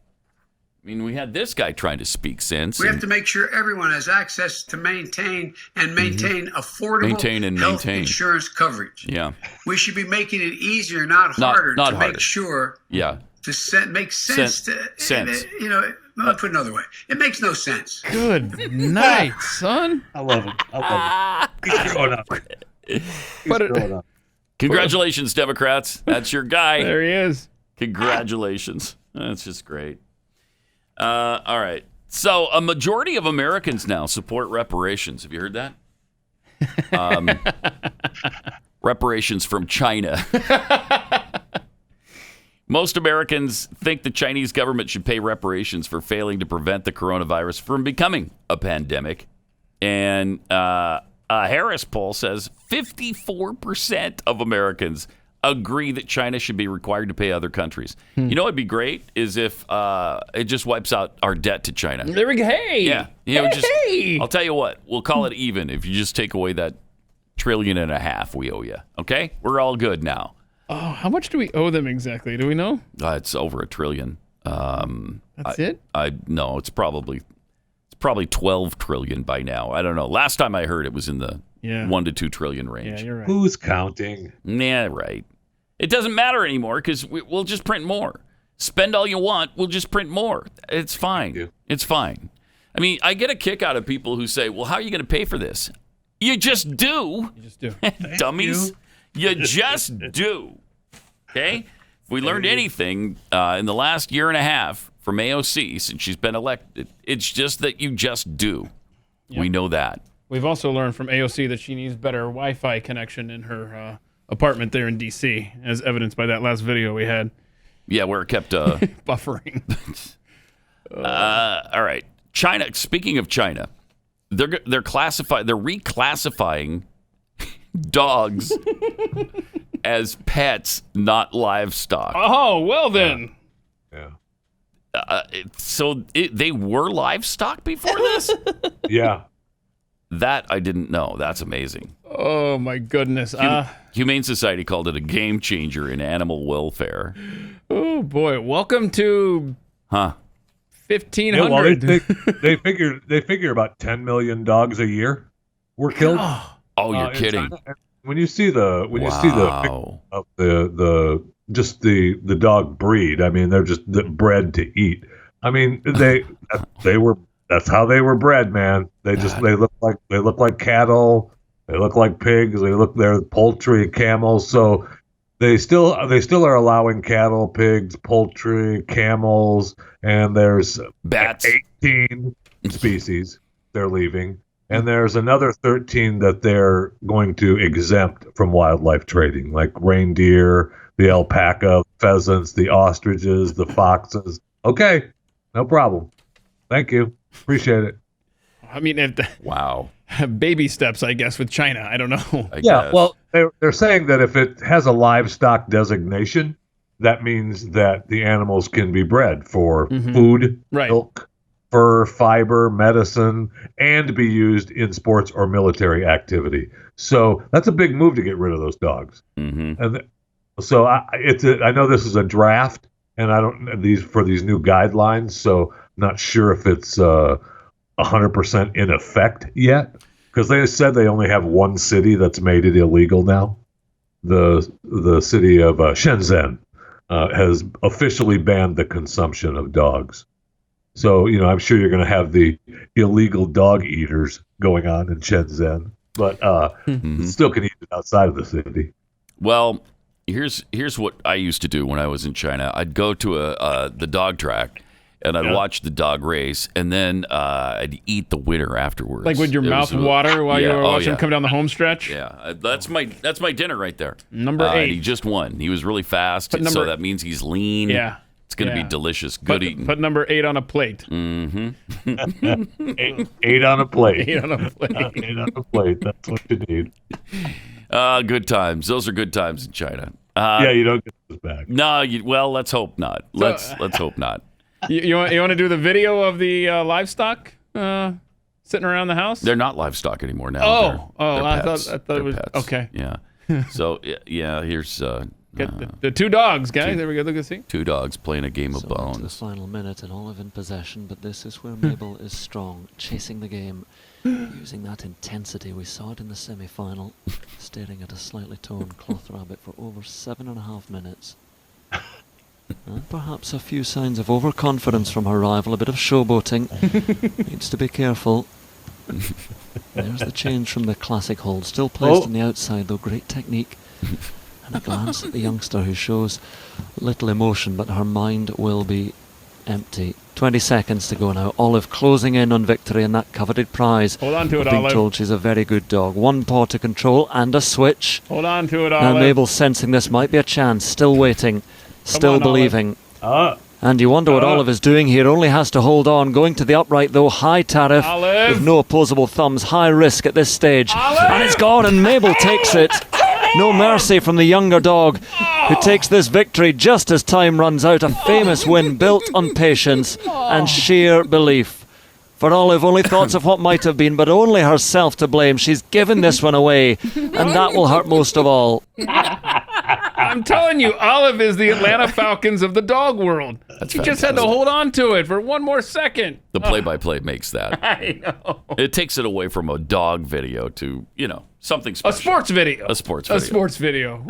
We had this guy trying to speak sense. We have to make sure everyone has access to maintain affordable health insurance coverage. Yeah. We should be making it easier, not harder, not to harder. make sure to make sense. Sense. I'll put it another way. It makes no sense. Good night, son. I love it. He's growing up. Congratulations, Democrats. That's your guy. There he is. Congratulations. That's just great. All right. So a majority of Americans now support reparations. Have you heard that? Reparations from China. Most Americans think the Chinese government should pay reparations for failing to prevent the coronavirus from becoming a pandemic. And a Harris poll says 54% of Americans agree that China should be required to pay other countries. You know what'd be great is if it just wipes out our debt to China. There we go. Hey. Yeah. I'll tell you what. We'll call it even if you just take away that $1.5 trillion we owe you. Okay? We're all good now. Oh, how much do we owe them exactly? Do we know? It's over $1 trillion. That's it? No, it's probably 12 trillion by now. I don't know. Last time I heard it was in the 1 to 2 trillion range. Yeah, you're right. Who's counting? Yeah, right. It doesn't matter anymore because we'll just print more. Spend all you want. We'll just print more. It's fine. It's fine. I mean, I get a kick out of people who say, well, how are you going to pay for this? You just do. You just do. Dummies. You just do. Okay? If we learned anything in the last year and a half from AOC since she's been elected, it's just that you just do. Yep. We know that. We've also learned from AOC that she needs better Wi-Fi connection in her apartment there in D.C., as evidenced by that last video we had. Yeah, where it kept buffering. All right. China. Speaking of China, they're reclassifying dogs as pets, not livestock. Oh, well then. Yeah. They were livestock before this? Yeah. That I didn't know. That's amazing. Oh, my goodness. Humane Society called it a game changer in animal welfare. Oh, boy. Welcome to 1,500. Yeah, well, they figure about 10 million dogs a year were killed. Oh, you're kidding. When you see the of the dog breed, I mean, they're just bred to eat. I mean, that's how they were bred, man. They look like cattle. They look like pigs. They're poultry, camels. So they still are allowing cattle, pigs, poultry, camels, and there's bats. 18 species they're leaving. And there's another 13 that they're going to exempt from wildlife trading, like reindeer, the alpaca, pheasants, the ostriches, the foxes. Okay, no problem. Thank you. Appreciate it. I mean, wow. Baby steps, I guess, with China. I don't know. I guess. Well, they're saying that if it has a livestock designation, that means that the animals can be bred for food, milk, fur, fiber, medicine, and be used in sports or military activity. So that's a big move to get rid of those dogs. Mm-hmm. And so I know this is a draft, and for these new guidelines. So I'm not sure if it's 100% in effect yet, because they said they only have one city that's made it illegal now. The city of Shenzhen has officially banned the consumption of dogs. So, I'm sure you're going to have the illegal dog eaters going on in Shenzhen, but still can eat it outside of the city. Well, here's what I used to do when I was in China. I'd go to the dog track, and I'd watch the dog race, and then I'd eat the winner afterwards. Like with your mouth water while you were watching him come down the home stretch? Yeah, that's my dinner right there. Number 8. He just won. He was really fast, so that means he's lean. Yeah. It's going to be delicious. Good eating. Put number 8 on a plate. Mm-hmm. 8 on a plate. 8 on a plate. 8 on a plate. That's what you need. Good times. Those are good times in China. You don't get those back. No, let's hope not. Let's hope not. You want to do the video of the livestock sitting around the house? They're not livestock anymore now. They're I pets. thought it was pets. Okay. Yeah. So here's the 2 dogs, guys. There we go. Look at see. 2 dogs playing a game of bones. The final minute and Olive in possession, but this is where Mabel is strong, chasing the game, using that intensity. We saw it in the semi-final, staring at a slightly torn cloth rabbit for over 7.5 minutes. And perhaps a few signs of overconfidence from her rival, a bit of showboating. Needs to be careful. There's the change from the classic hold. Still placed on the outside, though. Great technique. And a glance at the youngster who shows little emotion, but her mind will be empty. 20 seconds to go now. Olive closing in on victory and that coveted prize. Hold on to it, being Olive. told she's a very good dog. One paw to control and a switch. Hold on to it, Now Olive. Mabel sensing this might be a chance. Still waiting. Still on, believing. Olive. And you wonder what Olive is doing here. Only has to hold on. Going to the upright though. High tariff. Olive. With no opposable thumbs. High risk at this stage. Olive. And it's gone and Mabel takes it. No mercy from the younger dog, who takes this victory just as time runs out. A famous win built on patience and sheer belief. For Olive, only thoughts of what might have been, but only herself to blame. She's given this one away, and that will hurt most of all. I'm telling you, Olive is the Atlanta Falcons of the dog world. She just had to hold on to it for one more second. The play-by-play makes that. I know. It takes it away from a dog video to, something special. A sports video. A sports video. A sports video.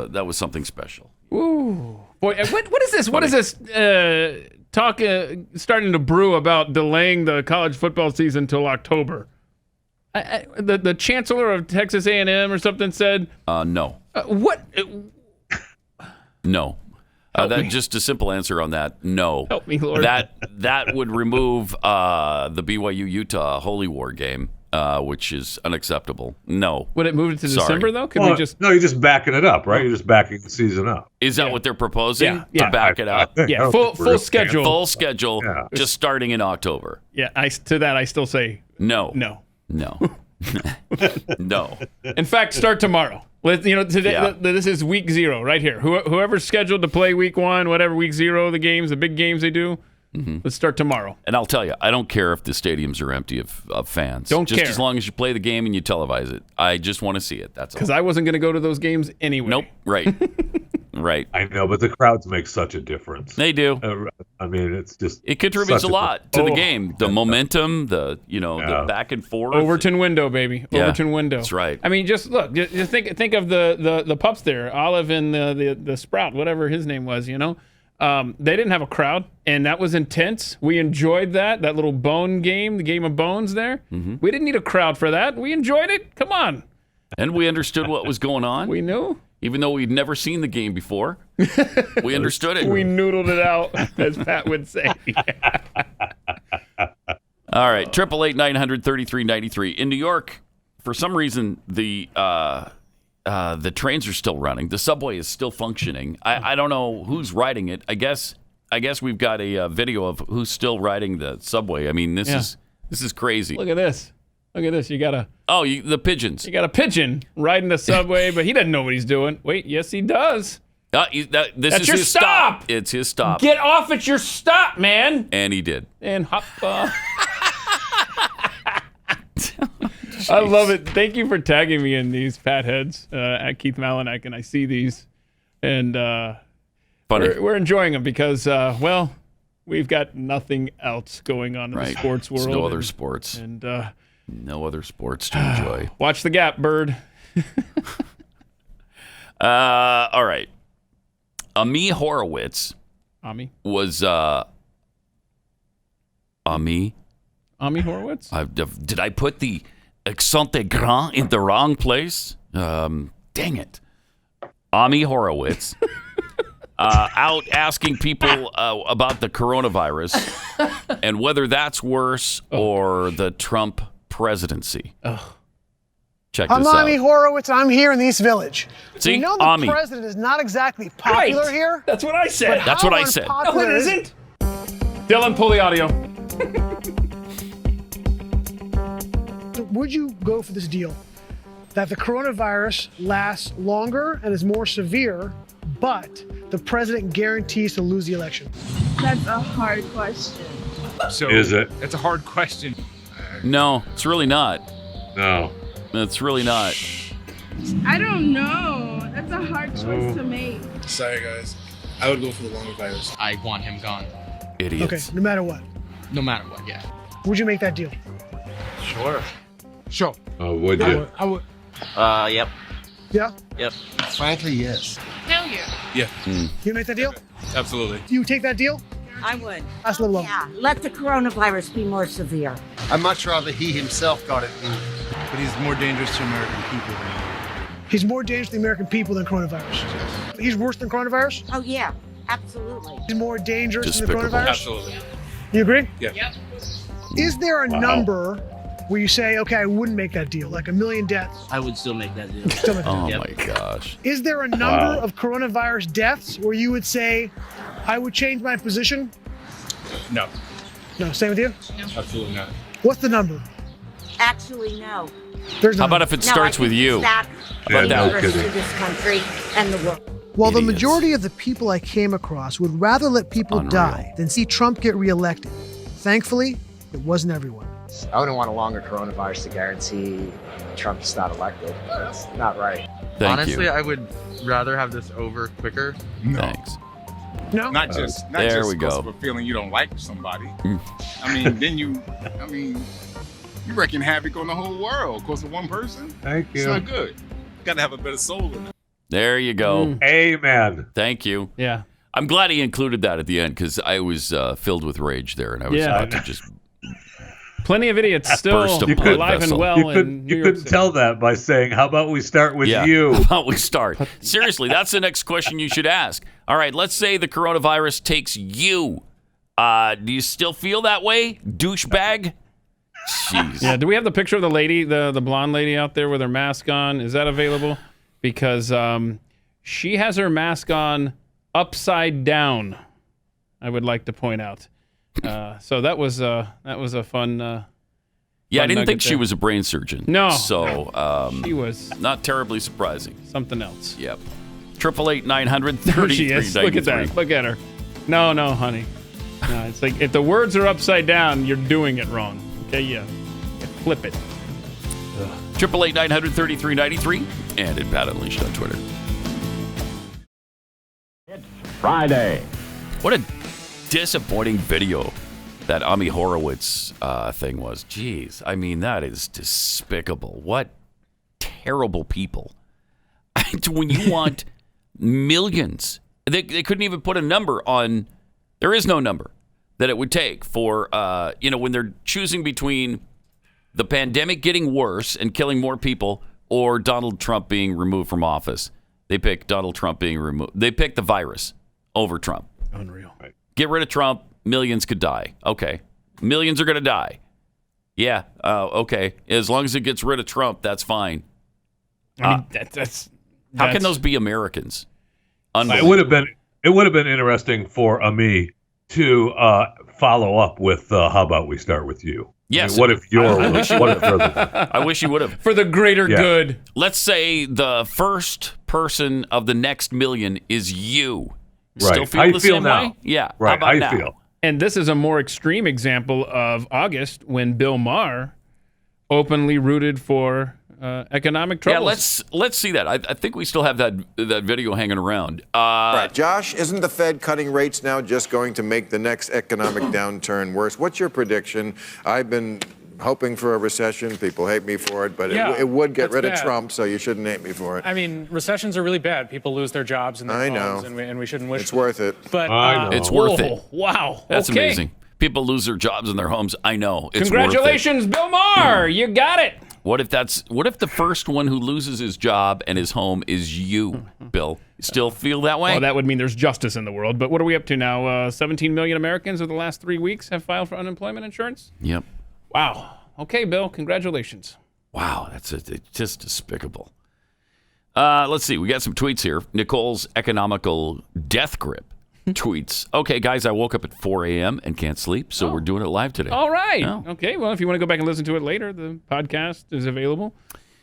That was something special. Woo. Boy, what is this? What is this talk starting to brew about delaying the college football season until October? The chancellor of Texas A&M or something said... No. What? No. Just a simple answer on that. No. Help me, Lord. That would remove the BYU-Utah Holy War game, which is unacceptable. No. Would it move it to Sorry. December, though? No, you're just backing it up, right? You're just backing the season up. Is that what they're proposing? Yeah. To back it up? Yeah, full schedule. Full schedule, just starting in October. Yeah, to that I still say no. No. No. No. In fact, start tomorrow. Today this is week 0 right here. Whoever's scheduled to play week 1, whatever week 0, the big games they do. Let's start tomorrow. And I'll tell you, I don't care if the stadiums are empty of fans. Don't just care. As long as you play the game and you televise it. I just want to see it. That's all. Because I wasn't going to go to those games anyway. Nope. Right. Right. I know, but the crowds make such a difference. They do. I mean, it's just... It contributes a lot to the game. The momentum, the back and forth. Overton window, baby. Yeah, Overton window. That's right. I mean, just look. Just think of the pups there. Olive and the Sprout, whatever his name was, They didn't have a crowd, and that was intense. We enjoyed that little bone game, the game of bones there. We didn't need a crowd for that. We enjoyed it. Come on. And we understood what was going on. We knew. Even though we'd never seen the game before, we understood it. We noodled it out, as Pat would say. All right, 888-900-3393. In New York, for some reason, the trains are still running. The subway is still functioning. I don't know who's riding it. I guess we've got a video of who's still riding the subway. I mean, this is crazy. Look at this. You got the pigeons. You got a pigeon riding the subway, but he doesn't know what he's doing. Wait, yes, he does. This That's is your his stop. It's his stop. Get off at your stop, man. And he did. And hop. I love it. Thank you for tagging me in these fatheads at Keith Malinak, and I see these, and funny. We're enjoying them because, we've got nothing else going on in the sports world. There's no other sports. And no other sports to enjoy. Watch the gap, bird. All right. Ami Horowitz was Ami Horowitz? Did I put the accent des grands in the wrong place? Dang it. Ami Horowitz out asking people about the coronavirus and whether that's worse or the Trump presidency. Check this out. I'm Ami Horowitz. I'm here in the East Village. See, we know the president is not exactly popular here. That's what I said. That's what I said. No, it isn't. Dylan, pull the audio. Would you go for this deal that the coronavirus lasts longer and is more severe, but the president guarantees to lose the election? That's a hard question. So is it? That's a hard question. No, it's really not. No. It's really not. I don't know. That's a hard choice to make. Sorry, guys. I would go for the longer virus. I want him gone. Idiots. Okay, no matter what. No matter what, yeah. Would you make that deal? Sure. Would you? I would. Yep. Yeah? Yep. Frankly, yes. Hell yeah. Yeah. You make that deal? Absolutely. You take that deal? I would. That's a little low. Yeah, let the coronavirus be more severe. I'd much rather he himself got it, but he's more dangerous to American people than He's more dangerous to the American people than coronavirus. He's worse than coronavirus? Oh, yeah, absolutely. He's more dangerous than the Despicable. coronavirus? Absolutely. You agree? Yeah. Yep. Is there a number where you say, okay, I wouldn't make that deal, like 1 million deaths? I would still make that deal. Still make that Oh deal. my gosh. Is there a number of coronavirus deaths where you would say, I would change my position? No. No, same with you? Absolutely not. What's the number? Actually, no. There's no How about number. if it starts with you? That How about that? dangerous to this country and the world. While the Idiots. majority of the people I came across would rather let people Unreal. die than see Trump get reelected. Thankfully, it wasn't everyone. I wouldn't want a longer coronavirus to guarantee Trump's not elected. That's not right. Thank Honestly, you. I would rather have this over quicker. Thanks. No? Not just there we because go. of a feeling you don't like somebody. I mean, then you wrecking havoc on the whole world because of one person. Thank you. It's not good. You got to have a better soul in it. There you go. Amen. Thank you. Yeah. I'm glad he included that at the end because I was filled with rage there, and I was about to just Plenty of idiots still burst a blood alive and vessel. well in New You York couldn't City. tell that by saying, how about we start with you? How about we start? Seriously, that's the next question you should ask. All right, let's say the coronavirus takes you. Do you still feel that way, douchebag? Jeez. Yeah, do we have the picture of the lady, the blonde lady out there with her mask on? Is that available? Because she has her mask on upside down, I would like to point out. So that was a fun Yeah, I didn't nugget think she there. was a brain surgeon. No. So She was not terribly surprising. something else. Yep. 888-900-3393. There she is. Look at that. Look at her. No, honey. No, it's like if the words are upside down, you're doing it wrong. Okay, yeah. Flip it. 888-900-3393 and at Pat Unleashed on Twitter. It's Friday. What a disappointing video that Ami Horowitz thing was. Jeez, I mean, that is despicable. What terrible people. When you want millions, they couldn't even put a number on, there is no number that it would take for, when they're choosing between the pandemic getting worse and killing more people or Donald Trump being removed from office. They pick Donald Trump being removed. They pick the virus over Trump. Unreal. Right. Get rid of Trump, millions could die. Okay. Millions are going to die. Yeah, okay. As long as it gets rid of Trump, that's fine. I mean, that's how can those be Americans? It would have been interesting for Ami to follow up with how about we start with you? Yes. I mean, what if you're I wish you would have. For the greater good. Let's say the first person of the next million is you. Right. Still feel How you the feel same now? way? Yeah. Right. How about How you now? feel? And this is a more extreme example of August when Bill Maher openly rooted for economic troubles. Yeah, let's see that. I think we still have that video hanging around. Right. Josh, isn't the Fed cutting rates now just going to make the next economic downturn worse? What's your prediction? I've been hoping for a recession. People hate me for it, but it would get rid of Trump, so you shouldn't hate me for it. I mean, recessions are really bad. People lose their jobs and their homes, and we shouldn't wish it's worth it. But it's worth it. Wow. That's okay. amazing. People lose their jobs and their homes. I know. It's Congratulations, worth it. Bill Maher. You got it. What if the first one who loses his job and his home is you, Bill? Still feel that way? Well, that would mean there's justice in the world. But what are we up to now? 17 million Americans over the last 3 weeks have filed for unemployment insurance? Yep. Wow. Okay, Bill, congratulations. Wow, it's just despicable. Let's see. We got some tweets here. Nicole's economical death grip tweets. Okay, guys, I woke up at 4 a.m. and can't sleep, so we're doing it live today. All right. Oh. Okay, well, if you want to go back and listen to it later, the podcast is available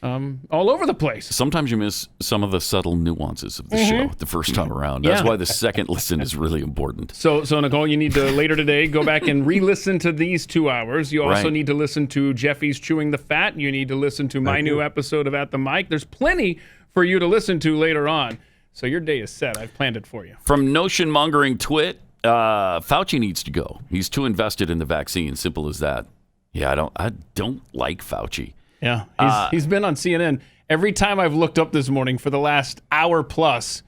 all over the place. Sometimes you miss some of the subtle nuances of the show the first time around. That's why the second listen is really important. So Nicole, you need to later today go back and re-listen to these 2 hours. You also need to listen to Jeffy's Chewing the Fat. You need to listen to my new episode of At the Mic. There's plenty for you to listen to later on. So your day is set. I've planned it for you. From notion mongering twit, Fauci needs to go. He's too invested in the vaccine. Simple as that. Yeah, I don't like Fauci. Yeah, he's been on CNN. Every time I've looked up this morning for the last hour plus,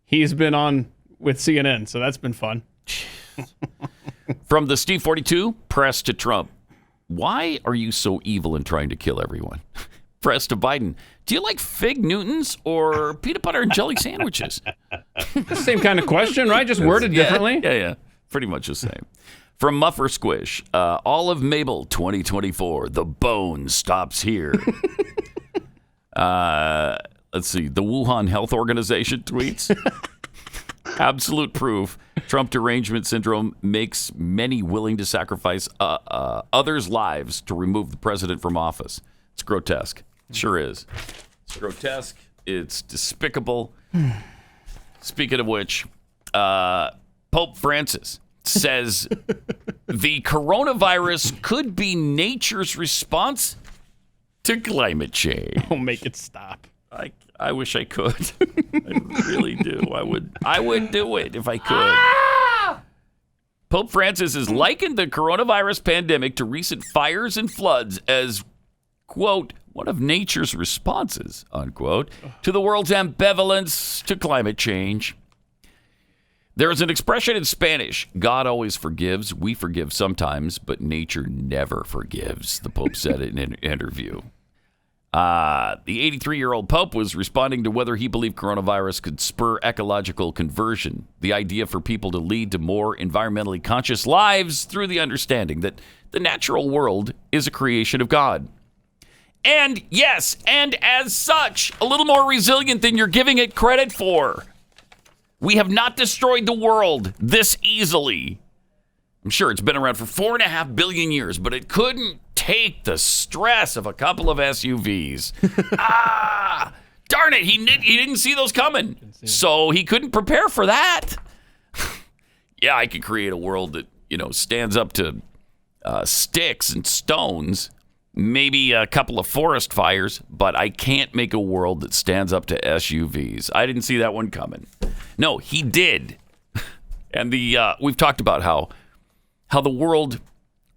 he's been on with CNN. So that's been fun. From the Steve 42, press to Trump. Why are you so evil and trying to kill everyone? press to Biden, do you like Fig Newtons or peanut butter and jelly sandwiches? Same kind of question, right? Just worded differently. Yeah. Pretty much the same. From Muffer Squish, Olive Mabel 2024, the bone stops here. Let's see. The Wuhan Health Organization tweets. Absolute proof. Trump derangement syndrome makes many willing to sacrifice others' lives to remove the president from office. It's grotesque. It sure is. It's grotesque. It's despicable. Speaking of which, Pope Francis says the coronavirus could be nature's response to climate change. Don't make it stop. I wish I could. I really do. I would do it if I could. Pope Francis has likened the coronavirus pandemic to recent fires and floods as, quote, one of nature's responses, unquote, to the world's ambivalence to climate change. There is an expression in Spanish, God always forgives, we forgive sometimes, but nature never forgives, the Pope said in an interview. The 83-year-old Pope was responding to whether he believed coronavirus could spur ecological conversion, the idea for people to lead to more environmentally conscious lives through the understanding that the natural world is a creation of God. And yes, and as such, a little more resilient than you're giving it credit for. We have not destroyed the world this easily. I'm sure it's been around for 4.5 billion years, but it couldn't take the stress of a couple of SUVs. Darn it, he didn't see those coming. So he couldn't prepare for that. Yeah, I could create a world that, stands up to sticks and stones, maybe a couple of forest fires, but I can't make a world that stands up to SUVs. I didn't see that one coming. No, he did. And we've talked about how the world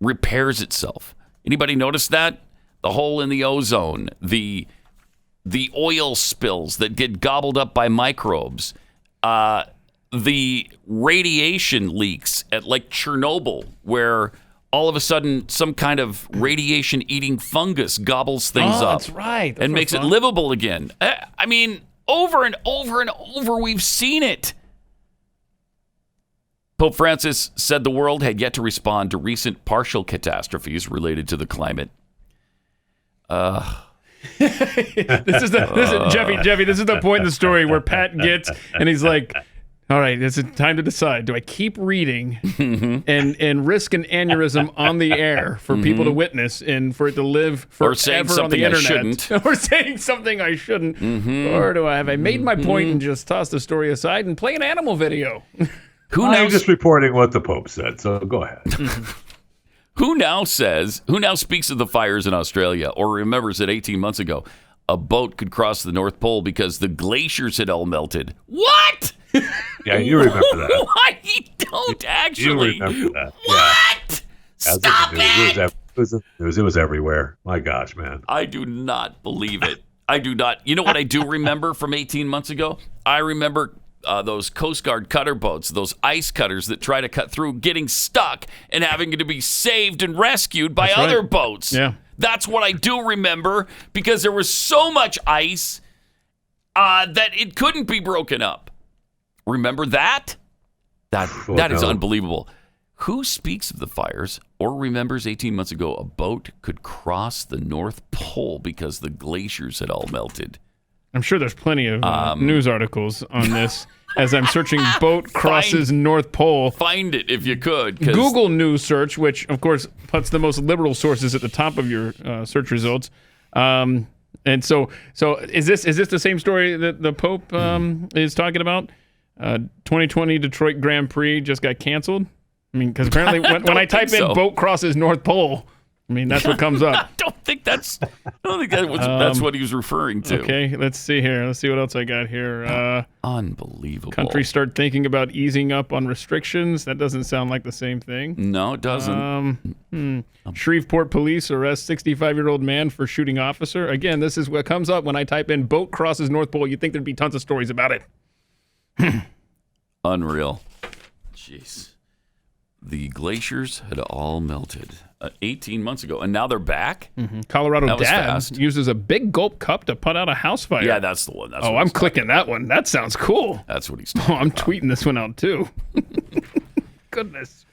repairs itself. Anybody notice that? The hole in the ozone, the oil spills that get gobbled up by microbes, the radiation leaks at like Chernobyl, where all of a sudden some kind of radiation-eating fungus gobbles things up. That's right. And makes it livable again. I mean, over and over and over, we've seen it. Pope Francis said the world had yet to respond to recent partial catastrophes related to the climate. This is Jeffy, this is the point in the story where Pat gets, and he's like, all right, it's time to decide. Do I keep reading and risk an anurism on the air for people to witness and for it to live forever on the internet? Or saying something I shouldn't. Or have I made my point and just toss the story aside and play an animal video? I'm just reporting what the Pope said, so go ahead. Who now speaks of the fires in Australia or remembers that 18 months ago, a boat could cross the North Pole because the glaciers had all melted? What? Yeah, you remember that. I don't actually. You remember that. What? Yeah. Stop it! It was everywhere. My gosh, man. I do not believe it. I do not. You know what I do remember from 18 months ago? I remember those Coast Guard cutter boats, those ice cutters that try to cut through, getting stuck and having to be saved and rescued by other boats. Yeah. That's what I do remember, because there was so much ice that it couldn't be broken up. Remember that? That is unbelievable. Who speaks of the fires or remembers 18 months ago a boat could cross the North Pole because the glaciers had all melted? I'm sure there's plenty of news articles on this as I'm searching boat crosses North Pole. Find it if you could. Google News search, which, of course, puts the most liberal sources at the top of your search results. And so is this the same story that the Pope is talking about? 2020 Detroit Grand Prix just got canceled? I mean, because apparently when I type in boat crosses North Pole, I mean, that's what comes up. I don't think that's what he was referring to. Okay, let's see here. Let's see what else I got here. Unbelievable. Countries start thinking about easing up on restrictions. That doesn't sound like the same thing. No, it doesn't. Shreveport police arrest 65-year-old man for shooting officer. Again, this is what comes up when I type in boat crosses North Pole. You'd think there'd be tons of stories about it. Unreal. Jeez. The glaciers had all melted 18 months ago, and now they're back? Mm-hmm. Colorado That was dad fast. uses a big gulp cup to put out a house fire. Yeah, that's the one. That's what I'm he's clicking that one. That sounds cool. That's what he's talking I'm about. tweeting this one out, too. Goodness.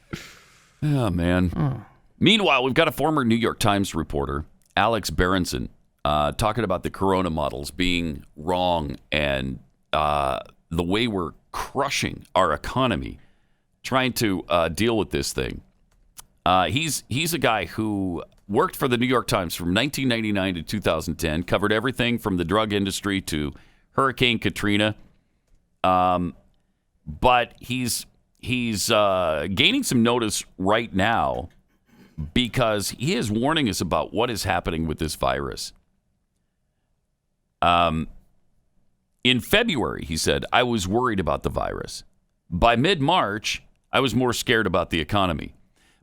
Oh, man. Meanwhile, we've got a former New York Times reporter, Alex Berenson, talking about the corona models being wrong and the way we're crushing our economy, trying to deal with this thing. He's a guy who worked for the New York Times from 1999 to 2010, covered everything from the drug industry to Hurricane Katrina. But he's gaining some notice right now because he is warning us about what is happening with this virus. In February, he said, I was worried about the virus. By mid-March, I was more scared about the economy.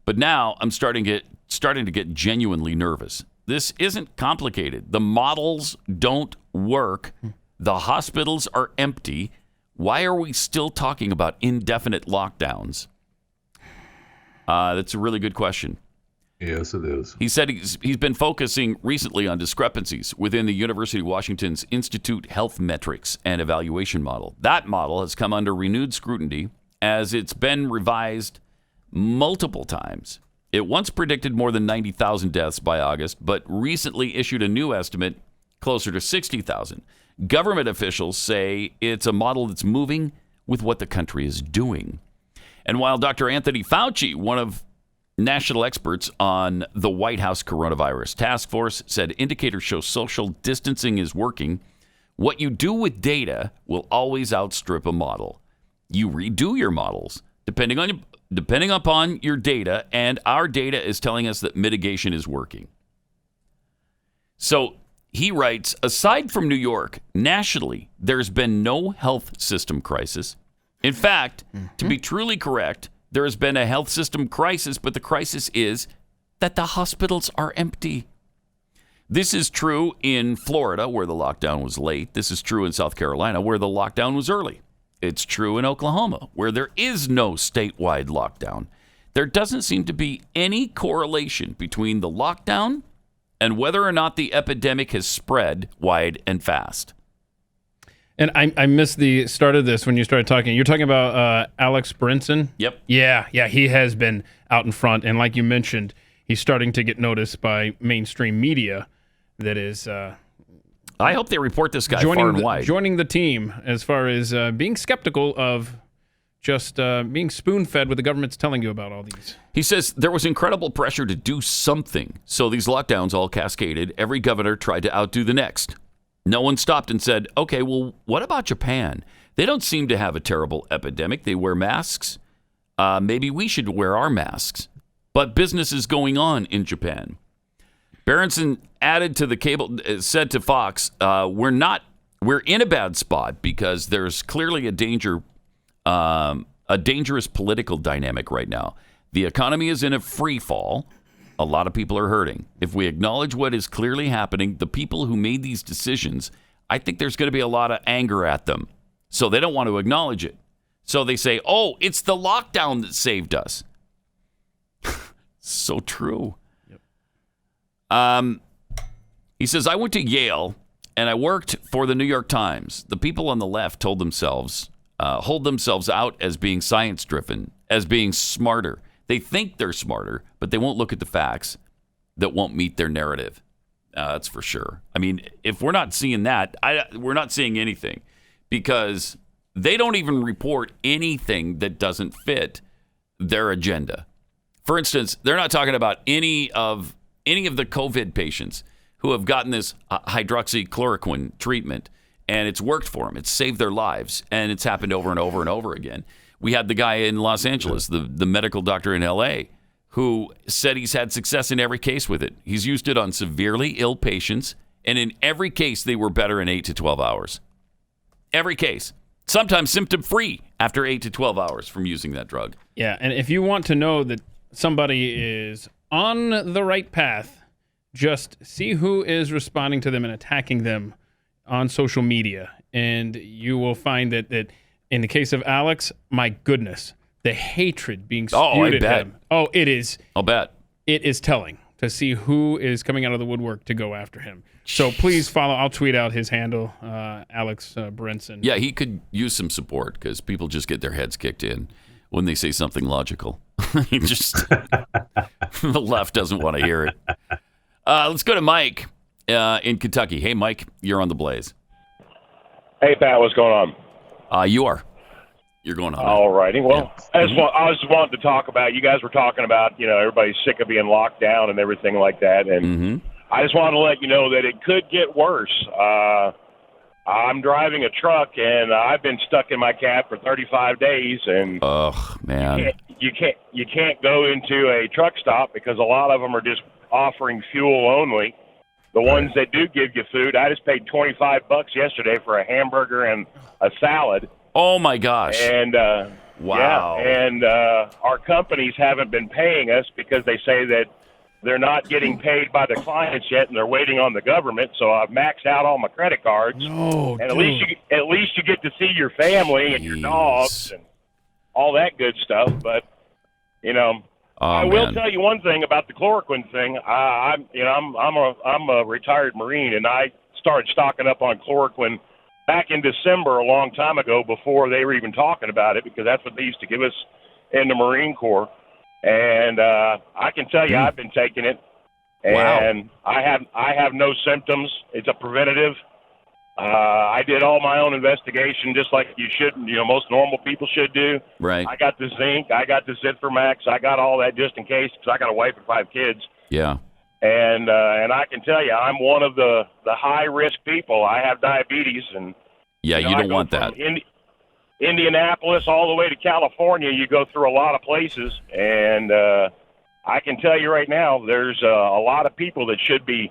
But now I'm starting to get genuinely nervous. This isn't complicated. The models don't work. The hospitals are empty. Why are we still talking about indefinite lockdowns? That's a really good question. Yes, it is. He said he's been focusing recently on discrepancies within the University of Washington's Institute Health Metrics and Evaluation model. That model has come under renewed scrutiny as it's been revised multiple times. It once predicted more than 90,000 deaths by August, but recently issued a new estimate closer to 60,000. Government officials say it's a model that's moving with what the country is doing. And while Dr. Anthony Fauci, one of national experts on the White House coronavirus task force, said indicators show social distancing is working, what you do with data will always outstrip a model. You redo your models depending upon your data, and our data is telling us that mitigation is working. So he writes, aside from New York, nationally, there's been no health system crisis. In fact, to be truly correct, there has been a health system crisis, but the crisis is that the hospitals are empty. This is true in Florida, where the lockdown was late. This is true in South Carolina, where the lockdown was early. It's true in Oklahoma, where there is no statewide lockdown. There doesn't seem to be any correlation between the lockdown and whether or not the epidemic has spread wide and fast. And I missed the start of this when you started talking. You're talking about Alex Berenson? Yep. Yeah, he has been out in front. And like you mentioned, he's starting to get noticed by mainstream media that is... I hope they report this guy far and wide. Joining the team as far as being skeptical of just being spoon-fed what the government's telling you about all these. He says there was incredible pressure to do something. So these lockdowns all cascaded. Every governor tried to outdo the next. No one stopped and said, okay, well, what about Japan? They don't seem to have a terrible epidemic. They wear masks. Maybe we should wear our masks. But business is going on in Japan. Berenson added to the cable, said to Fox, we're in a bad spot because there's clearly a dangerous political dynamic right now. The economy is in a free fall. A lot of people are hurting. If we acknowledge what is clearly happening, the people who made these decisions, I think there's going to be a lot of anger at them. So they don't want to acknowledge it. So they say, oh, it's the lockdown that saved us. So true. He says, I went to Yale and I worked for the New York Times. The people on the left hold themselves out as being science-driven, as being smarter. They think they're smarter, but they won't look at the facts that won't meet their narrative. That's for sure. I mean, if we're not seeing that, we're not seeing anything because they don't even report anything that doesn't fit their agenda. For instance, they're not talking about any of the COVID patients who have gotten this hydroxychloroquine treatment, and it's worked for them. It's saved their lives, and it's happened over and over and over again. We had the guy in Los Angeles, the medical doctor in L.A., who said he's had success in every case with it. He's used it on severely ill patients, and in every case, they were better in 8 to 12 hours. Every case. Sometimes symptom-free after 8 to 12 hours from using that drug. Yeah, and if you want to know that somebody is on the right path, just see who is responding to them and attacking them on social media. And you will find that in the case of Alex, my goodness, the hatred being spewed at him. Oh, it is. I'll bet. It is telling to see who is coming out of the woodwork to go after him. So please follow. I'll tweet out his handle, Alex Brinson. Yeah, he could use some support because people just get their heads kicked in when they say something logical. The left doesn't want to hear it. Let's go to Mike in Kentucky. Hey, Mike, you're on the Blaze. Hey, Pat, what's going on? You're going on. All righty. Well, I was just wanting to talk about, you guys were talking about, everybody's sick of being locked down and everything like that. And I just wanted to let you know that it could get worse. I'm driving a truck, and I've been stuck in my cab for 35 days. And man, you can't go into a truck stop because a lot of them are just offering fuel only. The ones that do give you food, I just paid $25 yesterday for a hamburger and a salad. Oh my gosh! And wow! Yeah, and our companies haven't been paying us because they say that they're not getting paid by the clients yet, and they're waiting on the government. So I've maxed out all my credit cards. No, and at least you get to see your family and your dogs and all that good stuff. But I will tell you one thing about the chloroquine thing. I'm a retired Marine, and I started stocking up on chloroquine back in December a long time ago before they were even talking about it, because that's what they used to give us in the Marine Corps. And I can tell you, I've been taking it, and I have no symptoms. It's a preventative. I did all my own investigation, just like you should. Most normal people should do. Right. I got the zinc. I got the Zithromax. I got all that just in case, because I got a wife and 5 kids. Yeah. And I can tell you, I'm one of the high risk people. I have diabetes, and you don't want that. Indianapolis all the way to California, you go through a lot of places, and I can tell you right now, there's a lot of people that should be,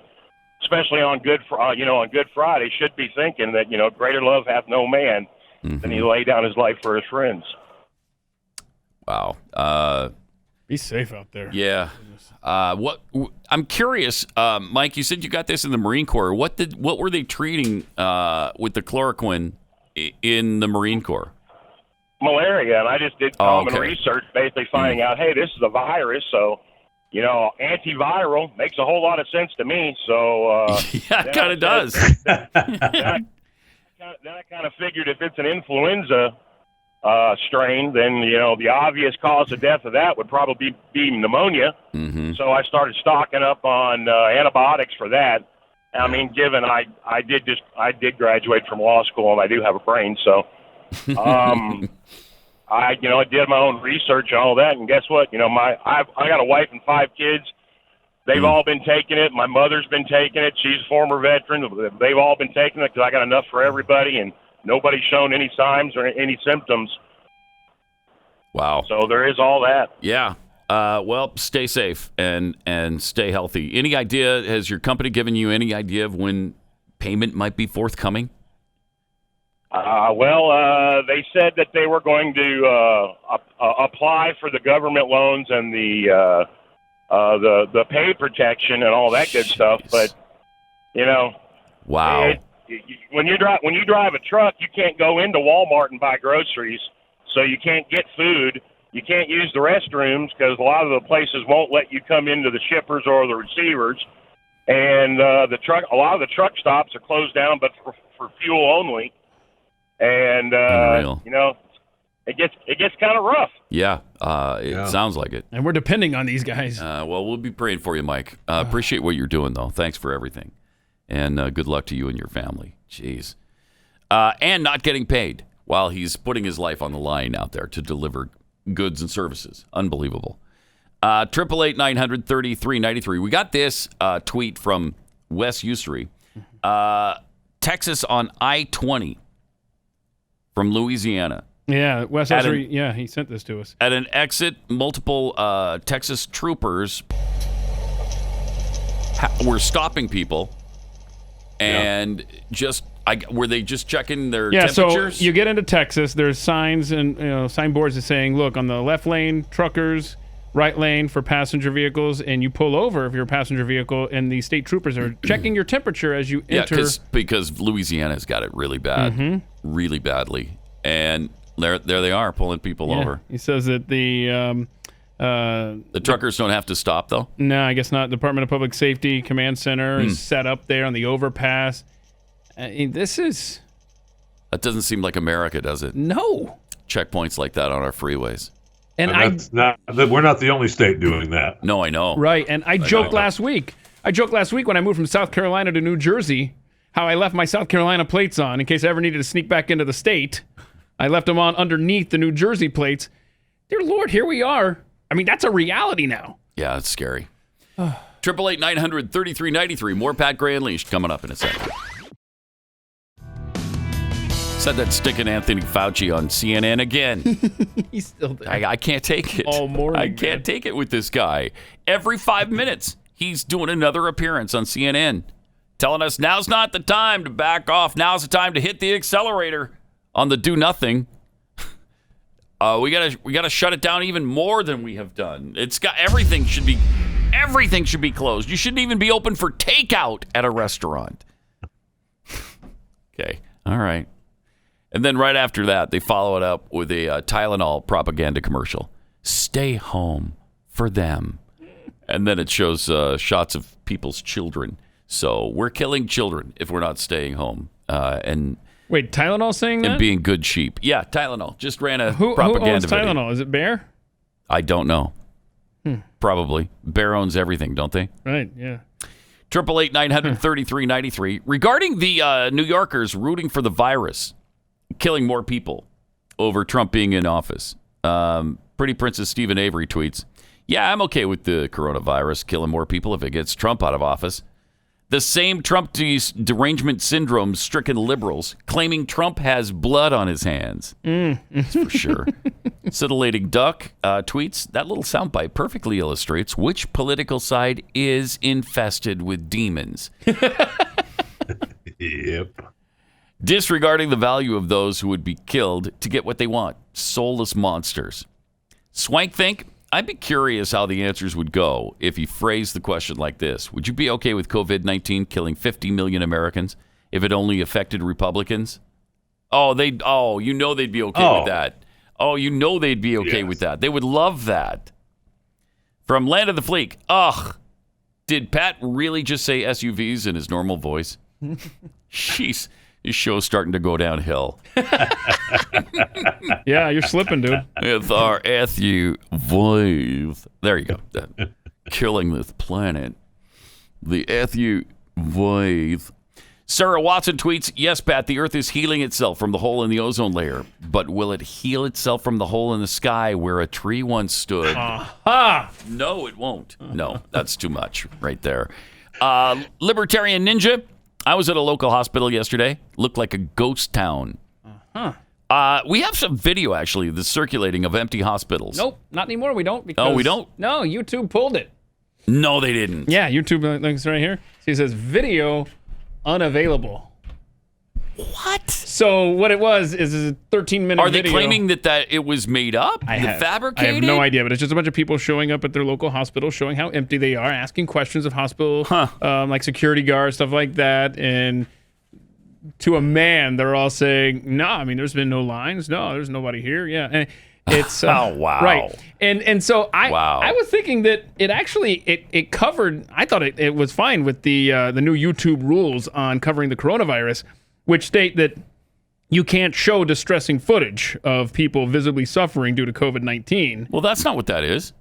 especially on Good Friday, should be thinking that greater love hath no man than he lay down his life for his friends. Wow. Be safe out there. Yeah. I'm curious, Mike. You said you got this in the Marine Corps. What were they treating with the chloroquine in the Marine Corps? Malaria, and I just did common research, basically finding out, hey, this is a virus, so antiviral makes a whole lot of sense to me. So yeah, it kind of does. Then I kind of figured if it's an influenza strain, then the obvious cause of death of that would probably be pneumonia. So I started stocking up on antibiotics for that. I mean, given I did graduate from law school and I do have a brain, so I did my own research and all that. And guess what? I got a wife and 5 kids. They've all been taking it. My mother's been taking it. She's a former veteran. They've all been taking it because I got enough for everybody, and nobody's shown any signs or any symptoms. Wow. So there is all that. Yeah. Well, stay safe and stay healthy. Any idea, has your company given you any idea of when payment might be forthcoming? They said that they were going to apply for the government loans and the pay protection and all that good stuff. But, wow. When you drive a truck, you can't go into Walmart and buy groceries, so you can't get food. You can't use the restrooms because a lot of the places won't let you come into the shippers or the receivers. And a lot of the truck stops are closed down, but for fuel only. And it gets kind of rough. Yeah, it sounds like it. And we're depending on these guys. Well, we'll be praying for you, Mike. Appreciate what you're doing, though. Thanks for everything. And good luck to you and your family. Jeez. And not getting paid while he's putting his life on the line out there to deliver goods and services. Unbelievable. 888-900-3393. We got this tweet from Wes Usery. Texas on I-20 from Louisiana. Yeah, Wes Usery, he sent this to us. At an exit, multiple Texas troopers were stopping people and were they just checking their temperatures? So you get into Texas, there's signs and signboards that saying, look, on the left lane, truckers, right lane for passenger vehicles, and you pull over if you're a passenger vehicle, and the state troopers are checking your temperature as you enter. Yeah, because Louisiana's got it really bad, really badly. And There they are, pulling people over. He says that the truckers don't have to stop, though? No, I guess not. Department of Public Safety Command Center is set up there on the overpass. That doesn't seem like America, does it? No. Checkpoints like that on our freeways. We're not the only state doing that. No, I know. Right, and I joked last week. When I moved from South Carolina to New Jersey, how I left my South Carolina plates on in case I ever needed to sneak back into the state. I left them on underneath the New Jersey plates. Dear Lord, here we are. I mean, that's a reality now. Yeah, it's scary. 888-900-3393. More Pat Gray Unleashed coming up in a second. Said that sticking Anthony Fauci on CNN again. He's still there. I can't take it. All morning. I can't take it with this guy. Every 5 minutes, he's doing another appearance on CNN, telling us now's not the time to back off. Now's the time to hit the accelerator on the do nothing. We gotta shut it down even more than we have done. Everything should be closed. You shouldn't even be open for takeout at a restaurant. Okay, all right. And then right after that, they follow it up with a Tylenol propaganda commercial. Stay home for them. And then it shows shots of people's children. So we're killing children if we're not staying home. Wait, Tylenol saying that? And being good sheep. Yeah, Tylenol. Just ran a Who propaganda owns video. Tylenol? Is it Bayer? I don't know. Probably. Bayer owns everything, don't they? Right, yeah. 888-900-3393. Regarding the New Yorkers rooting for the virus, killing more people over Trump being in office. Pretty Princess Stephen Avery tweets, yeah, I'm okay with the coronavirus killing more people if it gets Trump out of office. The same Trump derangement syndrome stricken liberals claiming Trump has blood on his hands. That's for sure. Scintillating Duck tweets, that little soundbite perfectly illustrates which political side is infested with demons. Yep. Disregarding the value of those who would be killed to get what they want. Soulless monsters. Swank think, I'd be curious how the answers would go if he phrased the question like this. Would you be okay with COVID-19 killing 50 million Americans if it only affected Republicans? You know they'd be okay with that. Oh, you know they'd be okay with that. They would love that. From Land of the Fleek. Ugh. Did Pat really just say SUVs in his normal voice? Jeez. This show's starting to go downhill. Yeah, you're slipping, dude. With our SUVs. There you go. Killing this planet. The SUVs. Sarah Watson tweets, yes, Pat, the Earth is healing itself from the hole in the ozone layer. But will it heal itself from the hole in the sky where a tree once stood? No, it won't. No, that's too much right there. Libertarian Ninja. I was at a local hospital yesterday. Looked like a ghost town. We have some video, actually, that's circulating of empty hospitals. Nope, not anymore. We don't. Oh, we don't? No, YouTube pulled it. No, they didn't. Yeah, YouTube links right here. See, it says video unavailable. What? So what it was is a 13-minute video. Are they claiming that it was made up? Fabricated? I have no idea, but it's just a bunch of people showing up at their local hospital, showing how empty they are, asking questions of hospital, like security guards, stuff like that. And to a man, they're all saying, no, I mean, there's been no lines. No, there's nobody here. Yeah. And it's oh, wow. Right. And so I was thinking that it actually it covered, I thought it was fine with the new YouTube rules on covering the coronavirus, which state that you can't show distressing footage of people visibly suffering due to COVID-19. Well, that's not what that is.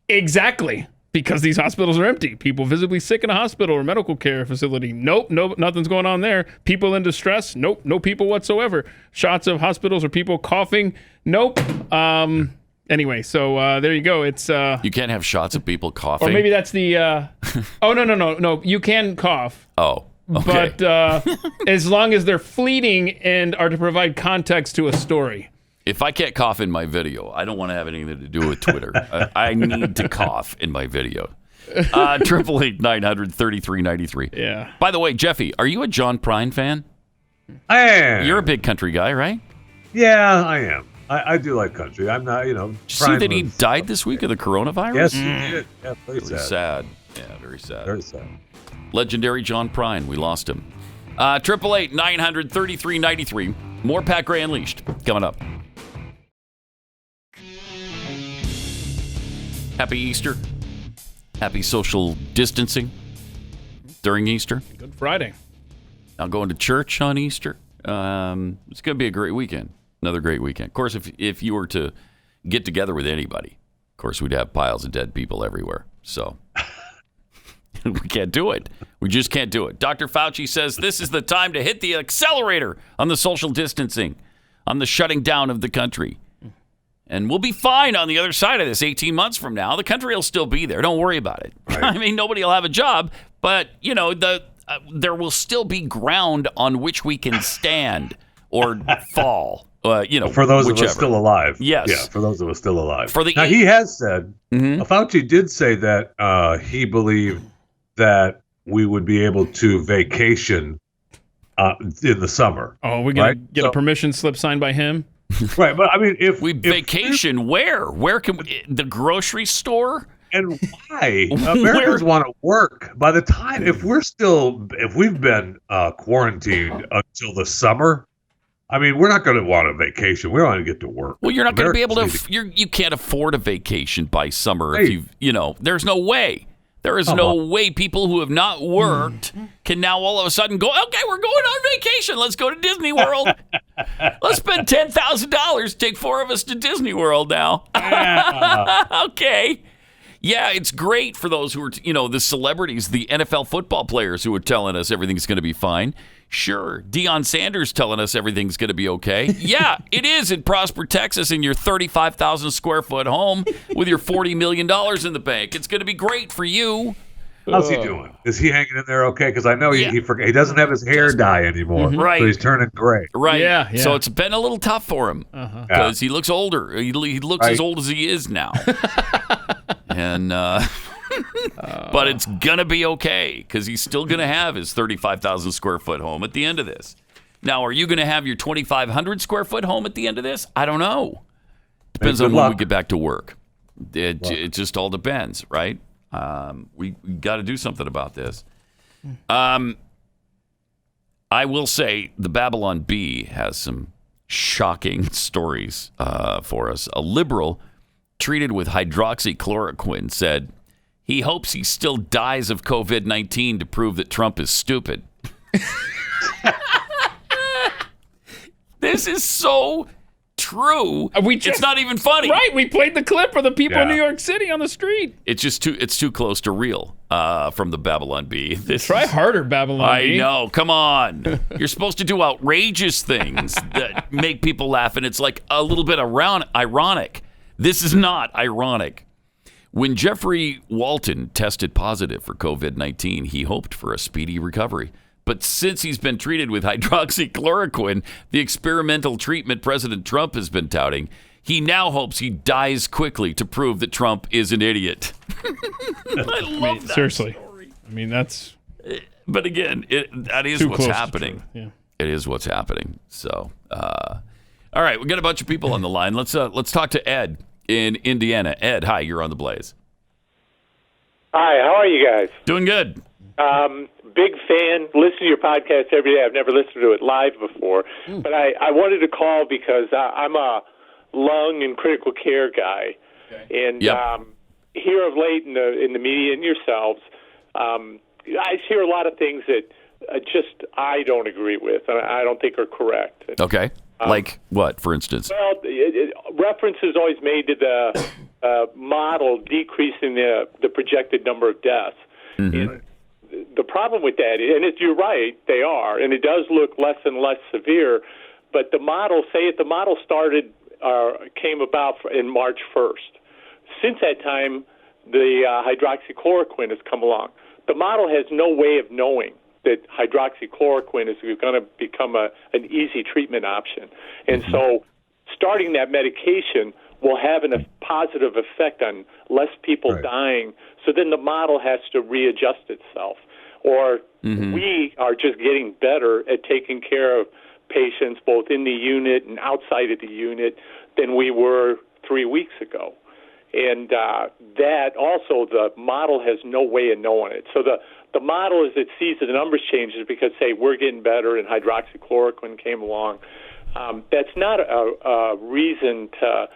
Exactly. Because these hospitals are empty. People visibly sick in a hospital or medical care facility. Nope, nothing's going on there. People in distress. Nope, no people whatsoever. Shots of hospitals or people coughing. Nope. Anyway, so there you go. It's you can't have shots of people coughing. Or maybe that's the oh, no. You can cough. Oh. Okay. But as long as they're fleeting and are to provide context to a story. If I can't cough in my video, I don't want to have anything to do with Twitter. I need to cough in my video. 888-900-3393. Yeah. By the way, Jeffy, are you a John Prine fan? I am. You're a big country guy, right? Yeah, I am. I do like country. I'm not, Did you see that he died this week of the coronavirus? Yes, he did. Yeah, very sad. Yeah, very sad. Very sad. Legendary John Prine. We lost him. 888-900-3393. More Pat Gray Unleashed coming up. Happy Easter. Happy social distancing during Easter. Good Friday. Not going to church on Easter. It's going to be a great weekend. Another great weekend. Of course, if you were to get together with anybody, of course, we'd have piles of dead people everywhere. So we can't do it. We just can't do it. Dr. Fauci says this is the time to hit the accelerator on the social distancing, on the shutting down of the country. And we'll be fine on the other side of this 18 months from now. The country will still be there. Don't worry about it. Right. I mean, nobody will have a job, but, you know, there will still be ground on which we can stand or fall. You know, for those whichever. of us still alive. Yes. Yeah, for those of us still alive. Now, he has said, Fauci did say that he believed that we would be able to vacation in the summer. Oh, we're going to get a permission slip signed by him? Right, but I mean, if vacation, where can we, the grocery store? And why? Americans want to work. By the time, if we've been quarantined until the summer, I mean, we're not going to want a vacation. We don't want to get to work. Well, you're not going to be able to. You can't afford a vacation by summer if there's no way. There is no way people who have not worked can now all of a sudden go, okay, we're going on vacation. Let's go to Disney World. Let's spend $10,000. Take 4 of us to Disney World now. Okay. Yeah, it's great for those who are, the celebrities, the NFL football players who are telling us everything's going to be fine. Sure, Deion Sanders telling us everything's going to be okay. Yeah, it is in Prosper, Texas, in your 35,000 square foot home with your $40 million in the bank. It's going to be great for you. How's he doing? Is he hanging in there okay? Because I know he doesn't have his hair dye anymore. Right. So he's turning gray. Right. Yeah. So it's been a little tough for him because he looks older. He looks as old as he is now. And but it's gonna be okay because he's still gonna have his 35,000 square foot home at the end of this. Now, are you gonna have your 2,500 square foot home at the end of this? I don't know. Depends on when we get back to work. It just all depends, right? We got to do something about this. I will say the Babylon Bee has some shocking stories for us. A liberal treated with hydroxychloroquine said he hopes he still dies of COVID-19 to prove that Trump is stupid. This is so true. It's not even funny. Right, we played the clip for the people in New York City on the street. It's just too close to real from the Babylon Bee. Try harder, Babylon Bee. I know. Come on. You're supposed to do outrageous things that make people laugh, and it's like a little bit ironic. This is not ironic. When Jeffrey Walton tested positive for COVID-19, he hoped for a speedy recovery. But since he's been treated with hydroxychloroquine, the experimental treatment President Trump has been touting, he now hopes he dies quickly to prove that Trump is an idiot. I love that. Seriously. Story. I mean, that's... But again, that is what's happening. Yeah. It is what's happening. So, all right, we got a bunch of people on the line. Let's talk to Ed in Indiana. Ed, hi, you're on the Blaze. Hi, how are you guys? Doing good. Big fan. Listen to your podcast every day. I've never listened to it live before. But I wanted to call because I'm a lung and critical care guy. Okay. And here of late in the media and yourselves, I hear a lot of things that I don't agree with and I don't think are correct. Okay. Like what, for instance? Well, reference is always made to the model decreasing the projected number of deaths. Mm-hmm. The problem with that, and you're right, they are, and it does look less and less severe, but the model came about in March 1st. Since that time, the hydroxychloroquine has come along. The model has no way of knowing that hydroxychloroquine is going to become an easy treatment option. And so starting that medication will have a positive effect on less people dying. So then the model has to readjust itself. Or we are just getting better at taking care of patients both in the unit and outside of the unit than we were 3 weeks ago. And that also, the model has no way of knowing it. So the model, as it sees the numbers changes because, say, we're getting better and hydroxychloroquine came along. That's not a reason to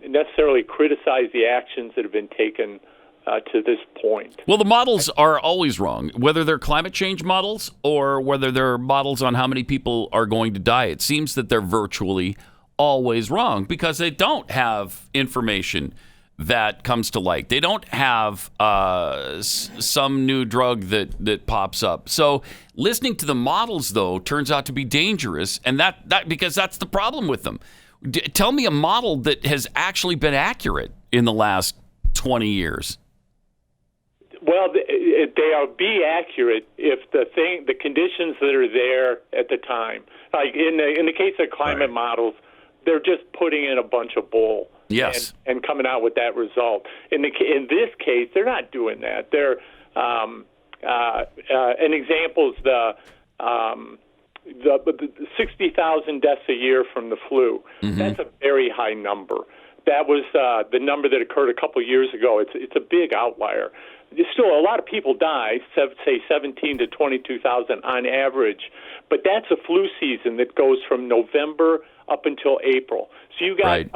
necessarily criticize the actions that have been taken to this point. Well, the models are always wrong, whether they're climate change models or whether they're models on how many people are going to die. It seems that they're virtually always wrong because they don't have information that comes to light. They don't have some new drug that pops up. So listening to the models, though, turns out to be dangerous, and that because that's the problem with them. Tell me a model that has actually been accurate in the last 20 years. Well, they'll be accurate if the conditions that are there at the time, like in the case of climate models, they're just putting in a bunch of bull. Yes. And coming out with that result. In this case, they're not doing that. They're an example is the 60,000 deaths a year from the flu. Mm-hmm. That's a very high number. That was the number that occurred a couple years ago. It's a big outlier. Still, a lot of people die, say 17 to 22,000 on average, but that's a flu season that goes from November up until April. So you got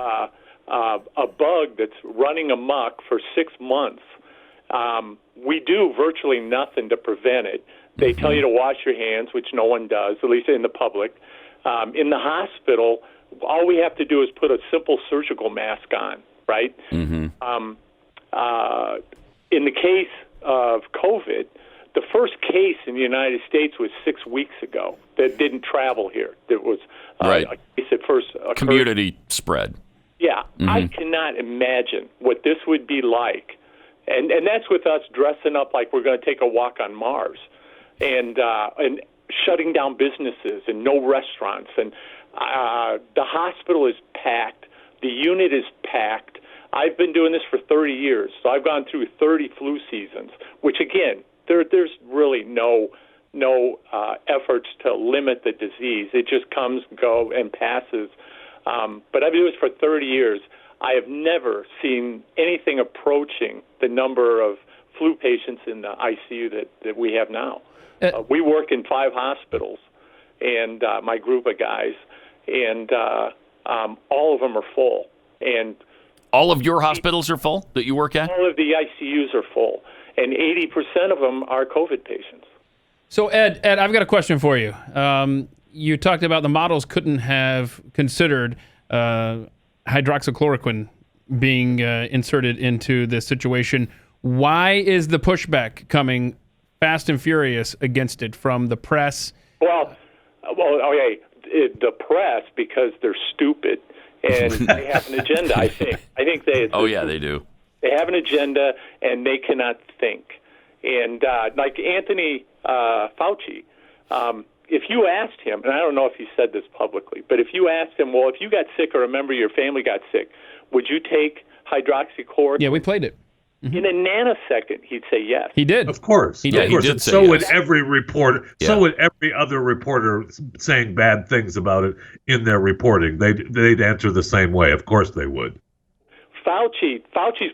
a bug that's running amok for 6 months. We do virtually nothing to prevent it. They tell you to wash your hands, which no one does, at least in the public. In the hospital, all we have to do is put a simple surgical mask on, right? Mm-hmm. In the case of COVID, the first case in the United States was 6 weeks ago that didn't travel here. There was a case that first occurred. Community spread. Yeah, mm-hmm. I cannot imagine what this would be like. And that's with us dressing up like we're going to take a walk on Mars and shutting down businesses and no restaurants. And the hospital is packed. The unit is packed. I've been doing this for 30 years, so I've gone through 30 flu seasons, which, again, there's really no efforts to limit the disease. It just comes, go, and passes. But I've been doing this for 30 years. I have never seen anything approaching the number of flu patients in the ICU that we have now. We work in 5 hospitals, and my group of guys, and all of them are full. And all of your hospitals are full that you work at? All of the ICUs are full, and 80% of them are COVID patients. So, Ed, I've got a question for you. You talked about the models couldn't have considered hydroxychloroquine being inserted into this situation. Why is the pushback coming fast and furious against it from the press? Well, okay, the press, because they're stupid. And they have an agenda, I think. They do. They have an agenda, and they cannot think. And like Anthony Fauci, if you asked him, and I don't know if he said this publicly, but if you asked him, well, if you got sick or a member of your family got sick, would you take hydroxychloroquine? Yeah, we played it. Mm-hmm. In a nanosecond, he'd say yes. He did. Of course. He did. And so would every reporter. Yeah. So would every other reporter saying bad things about it in their reporting. They'd answer the same way. Of course they would. Fauci's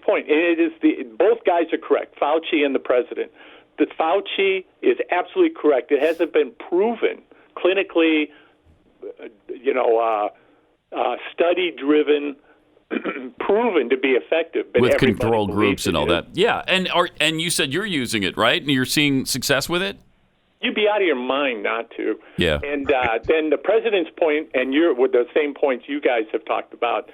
point, and it is both guys are correct, Fauci and the president. The Fauci is absolutely correct. It hasn't been proven clinically, study-driven, proven to be effective. But with control groups and all that. Yeah, and you said you're using it, right? And you're seeing success with it? You'd be out of your mind not to. Yeah. And then the president's point, and you're with the same points you guys have talked about,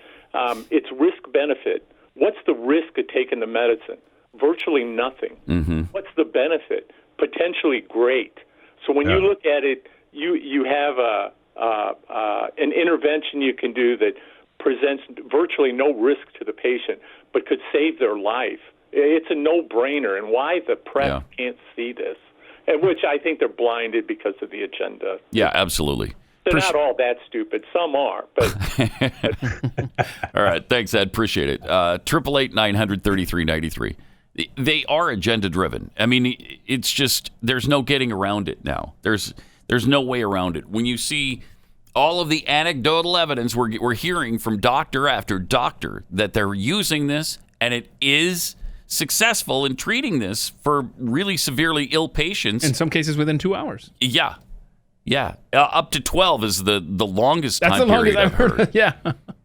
it's risk-benefit. What's the risk of taking the medicine? Virtually nothing. Mm-hmm. What's the benefit? Potentially great. So when you look at it, you have an intervention you can do that presents virtually no risk to the patient, but could save their life. It's a no-brainer, and why the press can't see this, and which I think they're blinded because of the agenda. Yeah, absolutely. They're not all that stupid. Some are, but... All right, thanks, Ed. Appreciate it. 888-900-3393. They are agenda-driven. I mean, it's just, there's no getting around it now. There's no way around it. When you see all of the anecdotal evidence we're hearing from doctor after doctor that they're using this, and it is successful in treating this for really severely ill patients. In some cases within 2 hours. Yeah. Up to 12 is the longest time period I've heard. Yeah.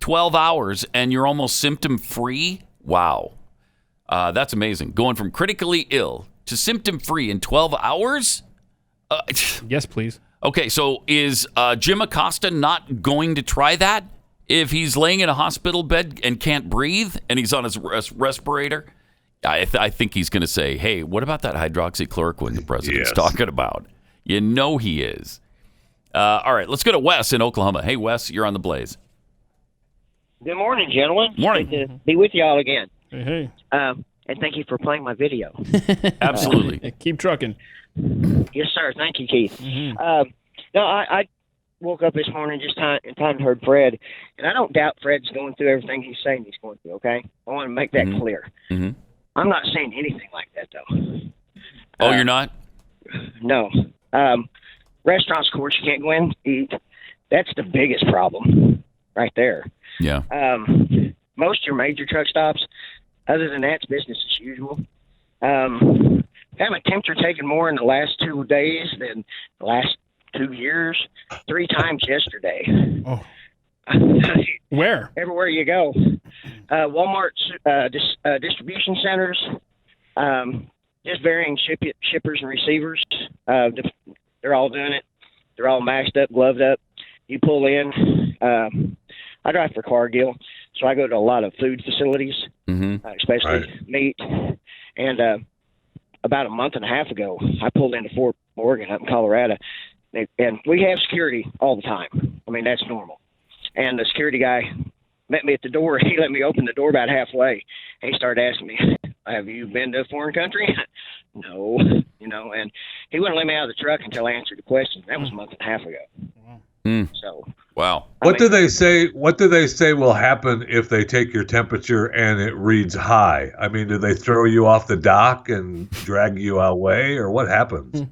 12 hours and you're almost symptom-free? Wow. That's amazing. Going from critically ill to symptom-free in 12 hours? Yes, please. Okay, so is Jim Acosta not going to try that if he's laying in a hospital bed and can't breathe and he's on his respirator? I think he's going to say, hey, what about that hydroxychloroquine the president's talking about? You know he is. All right, let's go to Wes in Oklahoma. Hey, Wes, you're on the Blaze. Good morning, gentlemen. Morning. Good to be with you all again. Hey. And thank you for playing my video. Absolutely. Keep trucking. Yes, sir. Thank you, Keith. No, I woke up this morning just in time to heard Fred, and I don't doubt Fred's going through everything he's saying he's going through, okay? I want to make that clear. I'm not saying anything like that, though. Oh, you're not? No. Restaurants, of course, you can't go in and eat. That's the biggest problem right there. Yeah. Most of your major truck stops, other than that, it's business as usual. Haven't temperature taken more in the last 2 days than the last 2 years? 3 times yesterday. Oh. Where? Everywhere you go. Walmart's distribution centers, just varying shippers and receivers. They're all doing it. They're all masked up, gloved up. You pull in. I drive for Cargill, so I go to a lot of food facilities, especially meat. And about a month and a half ago, I pulled into Fort Morgan up in Colorado, and we have security all the time. I mean, that's normal. And the security guy met me at the door. He let me open the door about halfway. And he started asking me, have you been to a foreign country? No, and he wouldn't let me out of the truck until I answered the question. That was a month and a half ago. So, wow. What do they say? What do they say will happen if they take your temperature and it reads high? I mean, do they throw you off the dock and drag you away, or what happens?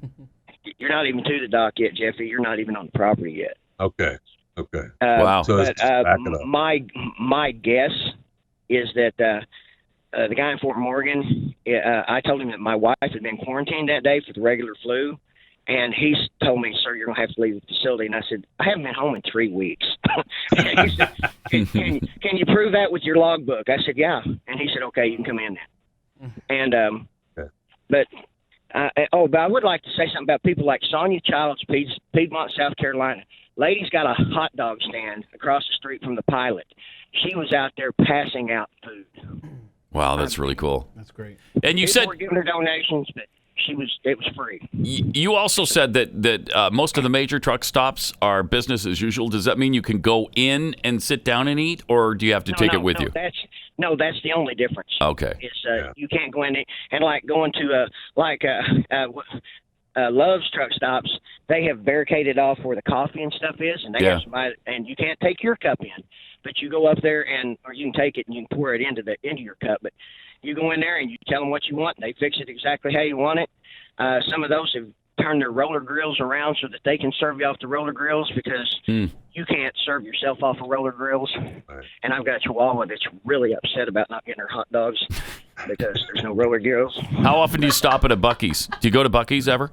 You're not even to the dock yet, Jeffy. You're not even on the property yet. Okay. Wow. So but, my guess is that the guy in Fort Morgan, I told him that my wife had been quarantined that day for the regular flu. And he told me, sir, you're going to have to leave the facility. And I said, I haven't been home in 3 weeks. He said, can you prove that with your logbook? I said, yeah. And he said, okay, you can come in then. And, but I would like to say something about people like Sonia Childs, Piedmont, South Carolina. Lady's got a hot dog stand across the street from the pilot. She was out there passing out food. Wow, that's really cool. That's great. And you People said were giving her donations, but it was free. You also said that most of the major truck stops are business as usual. Does that mean you can go in and sit down and eat, or do you have to take it with you? That's the only difference. Okay. You can't go in and like going to Love's truck stops. They have barricaded off where the coffee and stuff is, and they have somebody, and you can't take your cup in, but you go up there or you can take it and you can pour it into your cup, but. You go in there and you tell them what you want. And they fix it exactly how you want it. Some of those have turned their roller grills around so that they can serve you off the roller grills because you can't serve yourself off of roller grills. Right. And I've got a Chihuahua that's really upset about not getting her hot dogs because there's no roller grills. How often do you stop at a Buc-ee's? Do you go to Buc-ee's ever?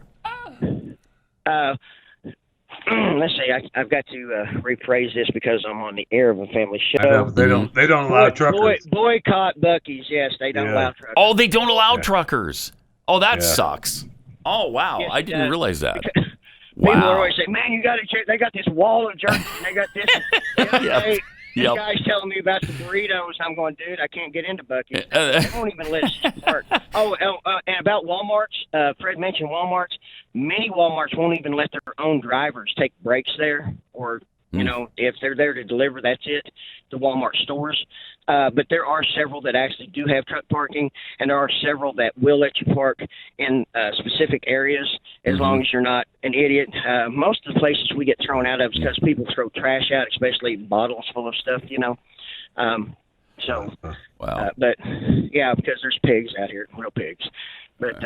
Let's see. I've got to rephrase this because I'm on the air of a family show. I know, they don't allow truckers. Boycott Buc-ee's. Yes, they don't allow truckers. Oh, they don't allow truckers. Oh, that sucks. Oh, wow. Yes, I didn't realize that. People are always saying, "Man, you got to check. They got this wall of jerky. And they got this." The other day, this guy's telling me about the burritos. I'm going, dude, I can't get into Buc-ee's. They won't even let us park. And about Walmart's, Fred mentioned Walmart's. Many Walmarts won't even let their own drivers take breaks there, or if they're there to deliver, that's it. The Walmart stores, but there are several that actually do have truck parking, and there are several that will let you park in specific areas as long as you're not an idiot. Most of the places we get thrown out of is because people throw trash out, especially bottles full of stuff, but yeah, because there's pigs out here, real pigs. But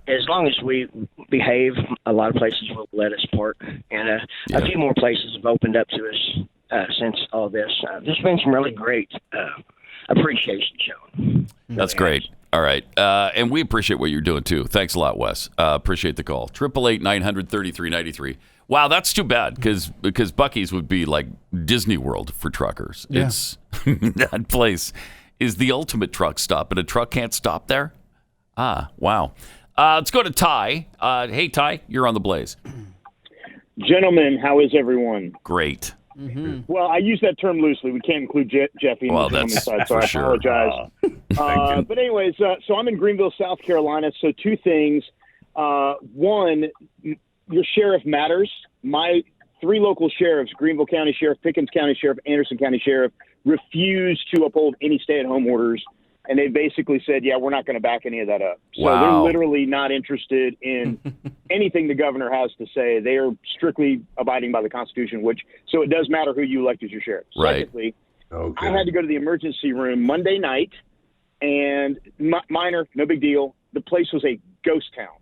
as long as we behave, a lot of places will let us park, and a few more places have opened up to us since all this. There's been some really great appreciation shown. That's great. All right. And we appreciate what you're doing, too. Thanks a lot, Wes. Appreciate the call. 888-900-3393. Wow, that's too bad because Buc-ee's would be like Disney World for truckers. Yeah. It's that place is the ultimate truck stop, and a truck can't stop there? Wow. Let's go to Ty. Hey, Ty, you're on the Blaze. Gentlemen, how is everyone? Great. Mm-hmm. Well, I use that term loosely. We can't include Jeffy in the gentleman side, so I apologize. But anyways, so I'm in Greenville, South Carolina. So two things. One, your sheriff matters. My 3 local sheriffs, Greenville County Sheriff, Pickens County Sheriff, Anderson County Sheriff, refused to uphold any stay-at-home orders. And they basically said, yeah, we're not going to back any of that up. So they're literally not interested in anything the governor has to say. They are strictly abiding by the Constitution, so it does matter who you elect as your sheriff. Right. Secondly, I had to go to the emergency room Monday night, and minor, no big deal. The place was a ghost town.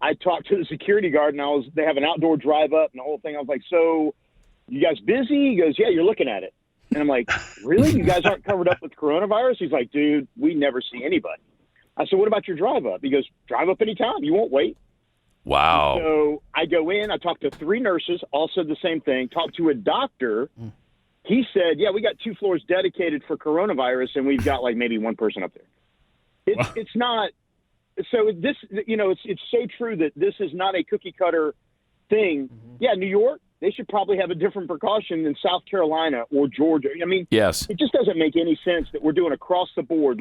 I talked to the security guard, and they have an outdoor drive up and the whole thing. I was like, so you guys busy? He goes, yeah, you're looking at it. And I'm like, really? You guys aren't covered up with coronavirus? He's like, dude, we never see anybody. I said, what about your drive up? He goes, drive up anytime. You won't wait. Wow. So I go in, I talked to 3 nurses, all said the same thing, talked to a doctor. He said, yeah, we got 2 floors dedicated for coronavirus, and we've got like maybe 1 person up there. It's not. So this, it's so true that this is not a cookie cutter thing. Yeah, New York, they should probably have a different precaution than South Carolina or Georgia. I mean, yes, it just doesn't make any sense that we're doing across the board.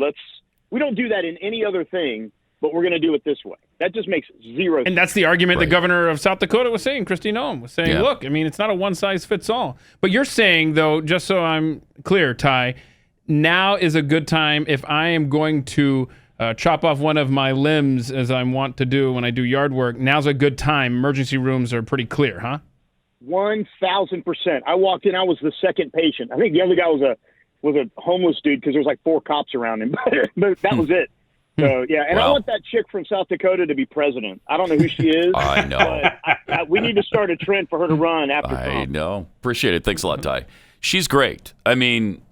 We don't do that in any other thing, but we're going to do it this way. That just makes zero sense. And that's the argument the governor of South Dakota was saying, Kristi Noem, was saying, look, I mean, it's not a one-size-fits-all. But you're saying, though, just so I'm clear, Ty, now is a good time if I am going to chop off one of my limbs as I want to do when I do yard work. Now's a good time. Emergency rooms are pretty clear, huh? 1,000%. I walked in. I was the second patient. I think the other guy was a homeless dude because there was like 4 cops around him. But that was it. So yeah, and I want that chick from South Dakota to be president. I don't know who she is. I know. But we need to start a trend for her to run after Trump. I know. Appreciate it. Thanks a lot, Ty. She's great. I mean,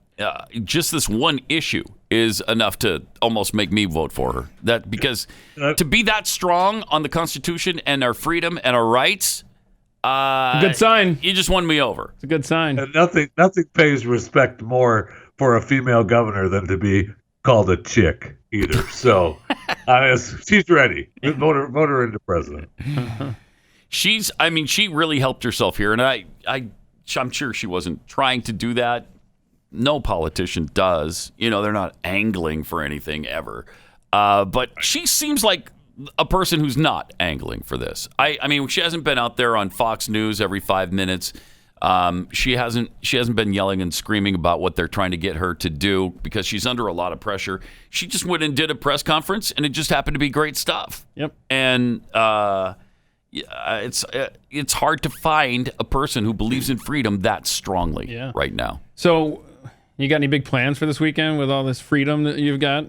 just this one issue is enough to almost make me vote for her. That because to be that strong on the Constitution and our freedom and our rights. A good sign. You just won me over. It's a good sign. And nothing pays respect more for a female governor than to be called a chick either. So she's ready. Vote her into president. She really helped herself here, and I'm sure she wasn't trying to do that. No politician does. They're not angling for anything ever. But she seems like a person who's not angling for this. I mean, she hasn't been out there on Fox News every 5 minutes. She hasn't been yelling and screaming about what they're trying to get her to do because she's under a lot of pressure. She just went and did a press conference, and it just happened to be great stuff. Yep. And it's hard to find a person who believes in freedom that strongly right now. So, you got any big plans for this weekend with all this freedom that you've got?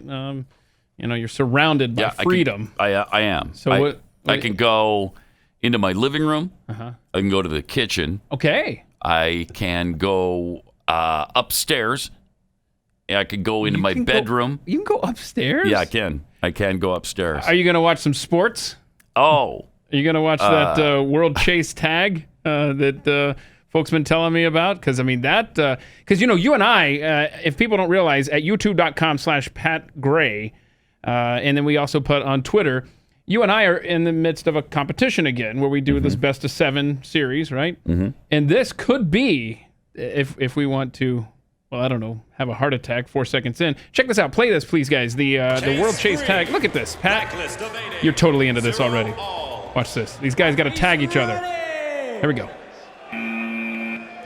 You're surrounded by freedom. I am. So I can go into my living room. I can go to the kitchen. Okay. I can go upstairs. I could go into my bedroom. You can go upstairs? Yeah, I can. I can go upstairs. Are you going to watch some sports? Oh. Are you going to watch that World Chase Tag that folks been telling me about? Because, I mean, because, you and I, if people don't realize, at youtube.com/PatGray, and then we also put on Twitter, you and I are in the midst of a competition again where we do this best of 7 series, right? Mm-hmm. And this could be, if we want to, well, I don't know, have a heart attack 4 seconds in. Check this out. Play this, please, guys. The World Chase Tag. Look at this, Pat. You're totally into this already. Watch this. These guys got to tag each other. Here we go.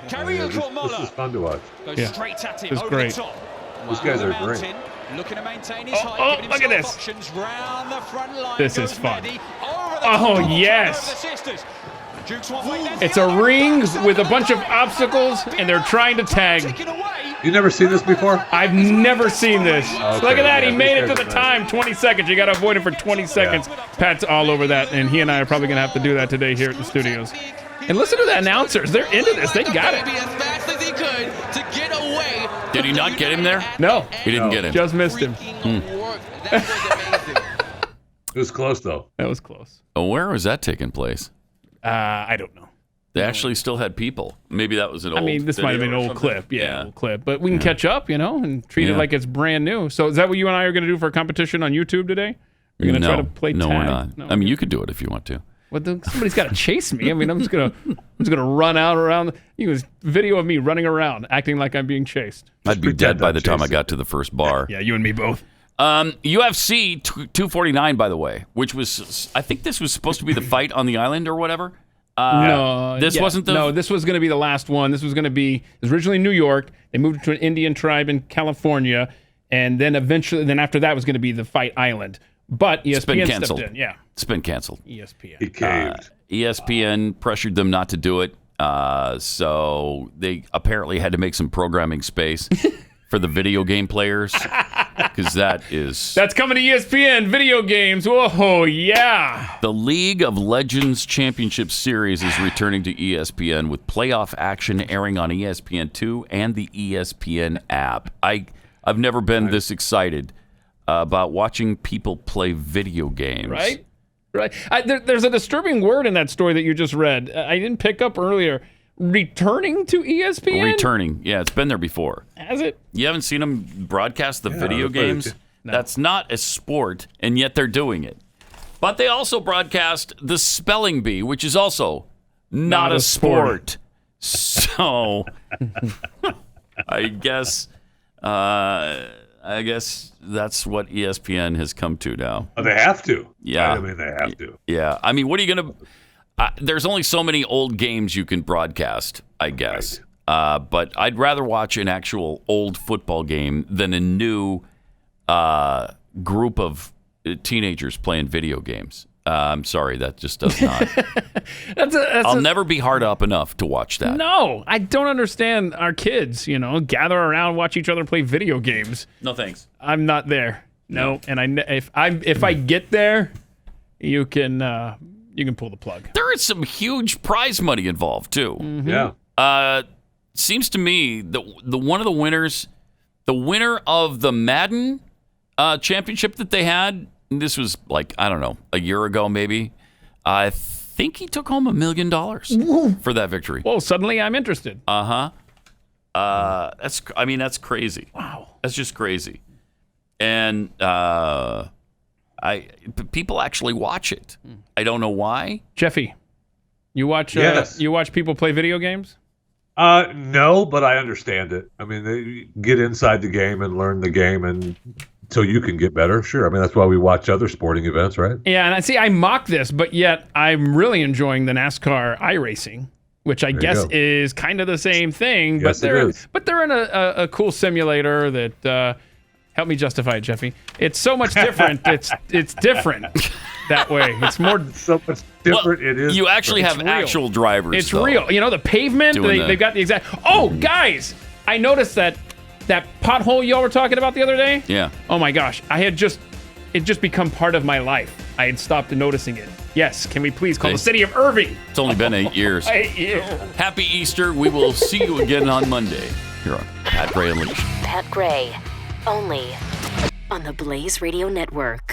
This is fun to watch. Yeah. This is great. These guys are great. Looking to maintain his height, look at this. Options round the front line. This is fun. Oh, yes. It's a ring with a bunch of obstacles, and they're trying to tag. You never seen this before? I've never seen this. Okay, look at that. yeah, he made it to the time. 20 seconds. You got to avoid it for 20 seconds. Yeah. Pat's all over that, and he and I are probably going to have to do that today here at the studios. And listen to the announcers. They're into this. They got it. Did he not get him there? No. He didn't get him. Just missed him. It was close, though. That was close. Oh, where was that taking place? I don't know. They actually still had people. Maybe that was an old. I mean, this might have been an old clip. Yeah, old clip. But we can catch up, and treat it like it's brand new. So is that what you and I are going to do for a competition on YouTube today? We're going to try to play tag? No, we're not. No, I mean, you could do it if you want to. Well, somebody's got to chase me. I mean, I'm just gonna run out around. You know, video of me running around, acting like I'm being chased. I'd be dead by the time I got to the first bar. Yeah, you and me both. UFC 249, by the way, which was, I think this was supposed to be the fight on the island or whatever. This wasn't the. No, this was going to be the last one. This was going to be. It was originally New York. They moved to an Indian tribe in California, and then after that was going to be the fight island. But ESPN stepped in. Yeah, it's been canceled. ESPN. He caved. ESPN pressured them not to do it, so they apparently had to make some programming space for the video game players, because that's coming to ESPN. Video games. Whoa, yeah. The League of Legends Championship Series is returning to ESPN with playoff action airing on ESPN2 and the ESPN app. I've never been this excited about watching people play video games. Right. There's a disturbing word in that story that you just read. I didn't pick up earlier. Returning to ESPN? Returning. Yeah, it's been there before. Has it? You haven't seen them broadcast the video games? No. That's not a sport, and yet they're doing it. But they also broadcast the spelling bee, which is also not a sport. So I guess that's what ESPN has come to now. Oh, they have to. Yeah. I mean, they have to. Yeah. I mean, what are you going to... there's only so many old games you can broadcast, I guess. Right. But I'd rather watch an actual old football game than a new group of teenagers playing video games. I'm sorry, that just does not. I'll never be hard up enough to watch that. No, I don't understand our kids, gather around, watch each other play video games. No thanks. I'm not there. No, and if I get there, you can pull the plug. There is some huge prize money involved too. Mm-hmm. Yeah. Seems to me that one of the winners, the winner of the Madden championship that they had, this was like, I don't know, a year ago maybe. I think he took home $1 million for that victory. Well, suddenly I'm interested. That's crazy. Wow. That's just crazy. And people actually watch it. I don't know why. Jeffy, you watch people play video games? No, but I understand it. I mean, they get inside the game and learn the game, and so you can get better. Sure. I mean, that's why we watch other sporting events, right? Yeah, and I mock this, but yet I'm really enjoying the NASCAR iRacing, which I guess is kind of the same thing. Yes, but they're in a cool simulator that help me justify it, Jeffy. It's so much different. it's different that way. It's more so much different. It is. You actually have actual drivers. It's real. The pavement. They've got the exact. Oh, guys, I noticed that pothole y'all were talking about the other day. Yeah. Oh my gosh, it just become part of my life. I had stopped noticing it. Yes, can we please call the city of Irving? It's only been 8 years. 8 years. Happy Easter. We will see you again on Monday here on Pat Gray Unleashed. Pat Gray, only on the Blaze Radio Network.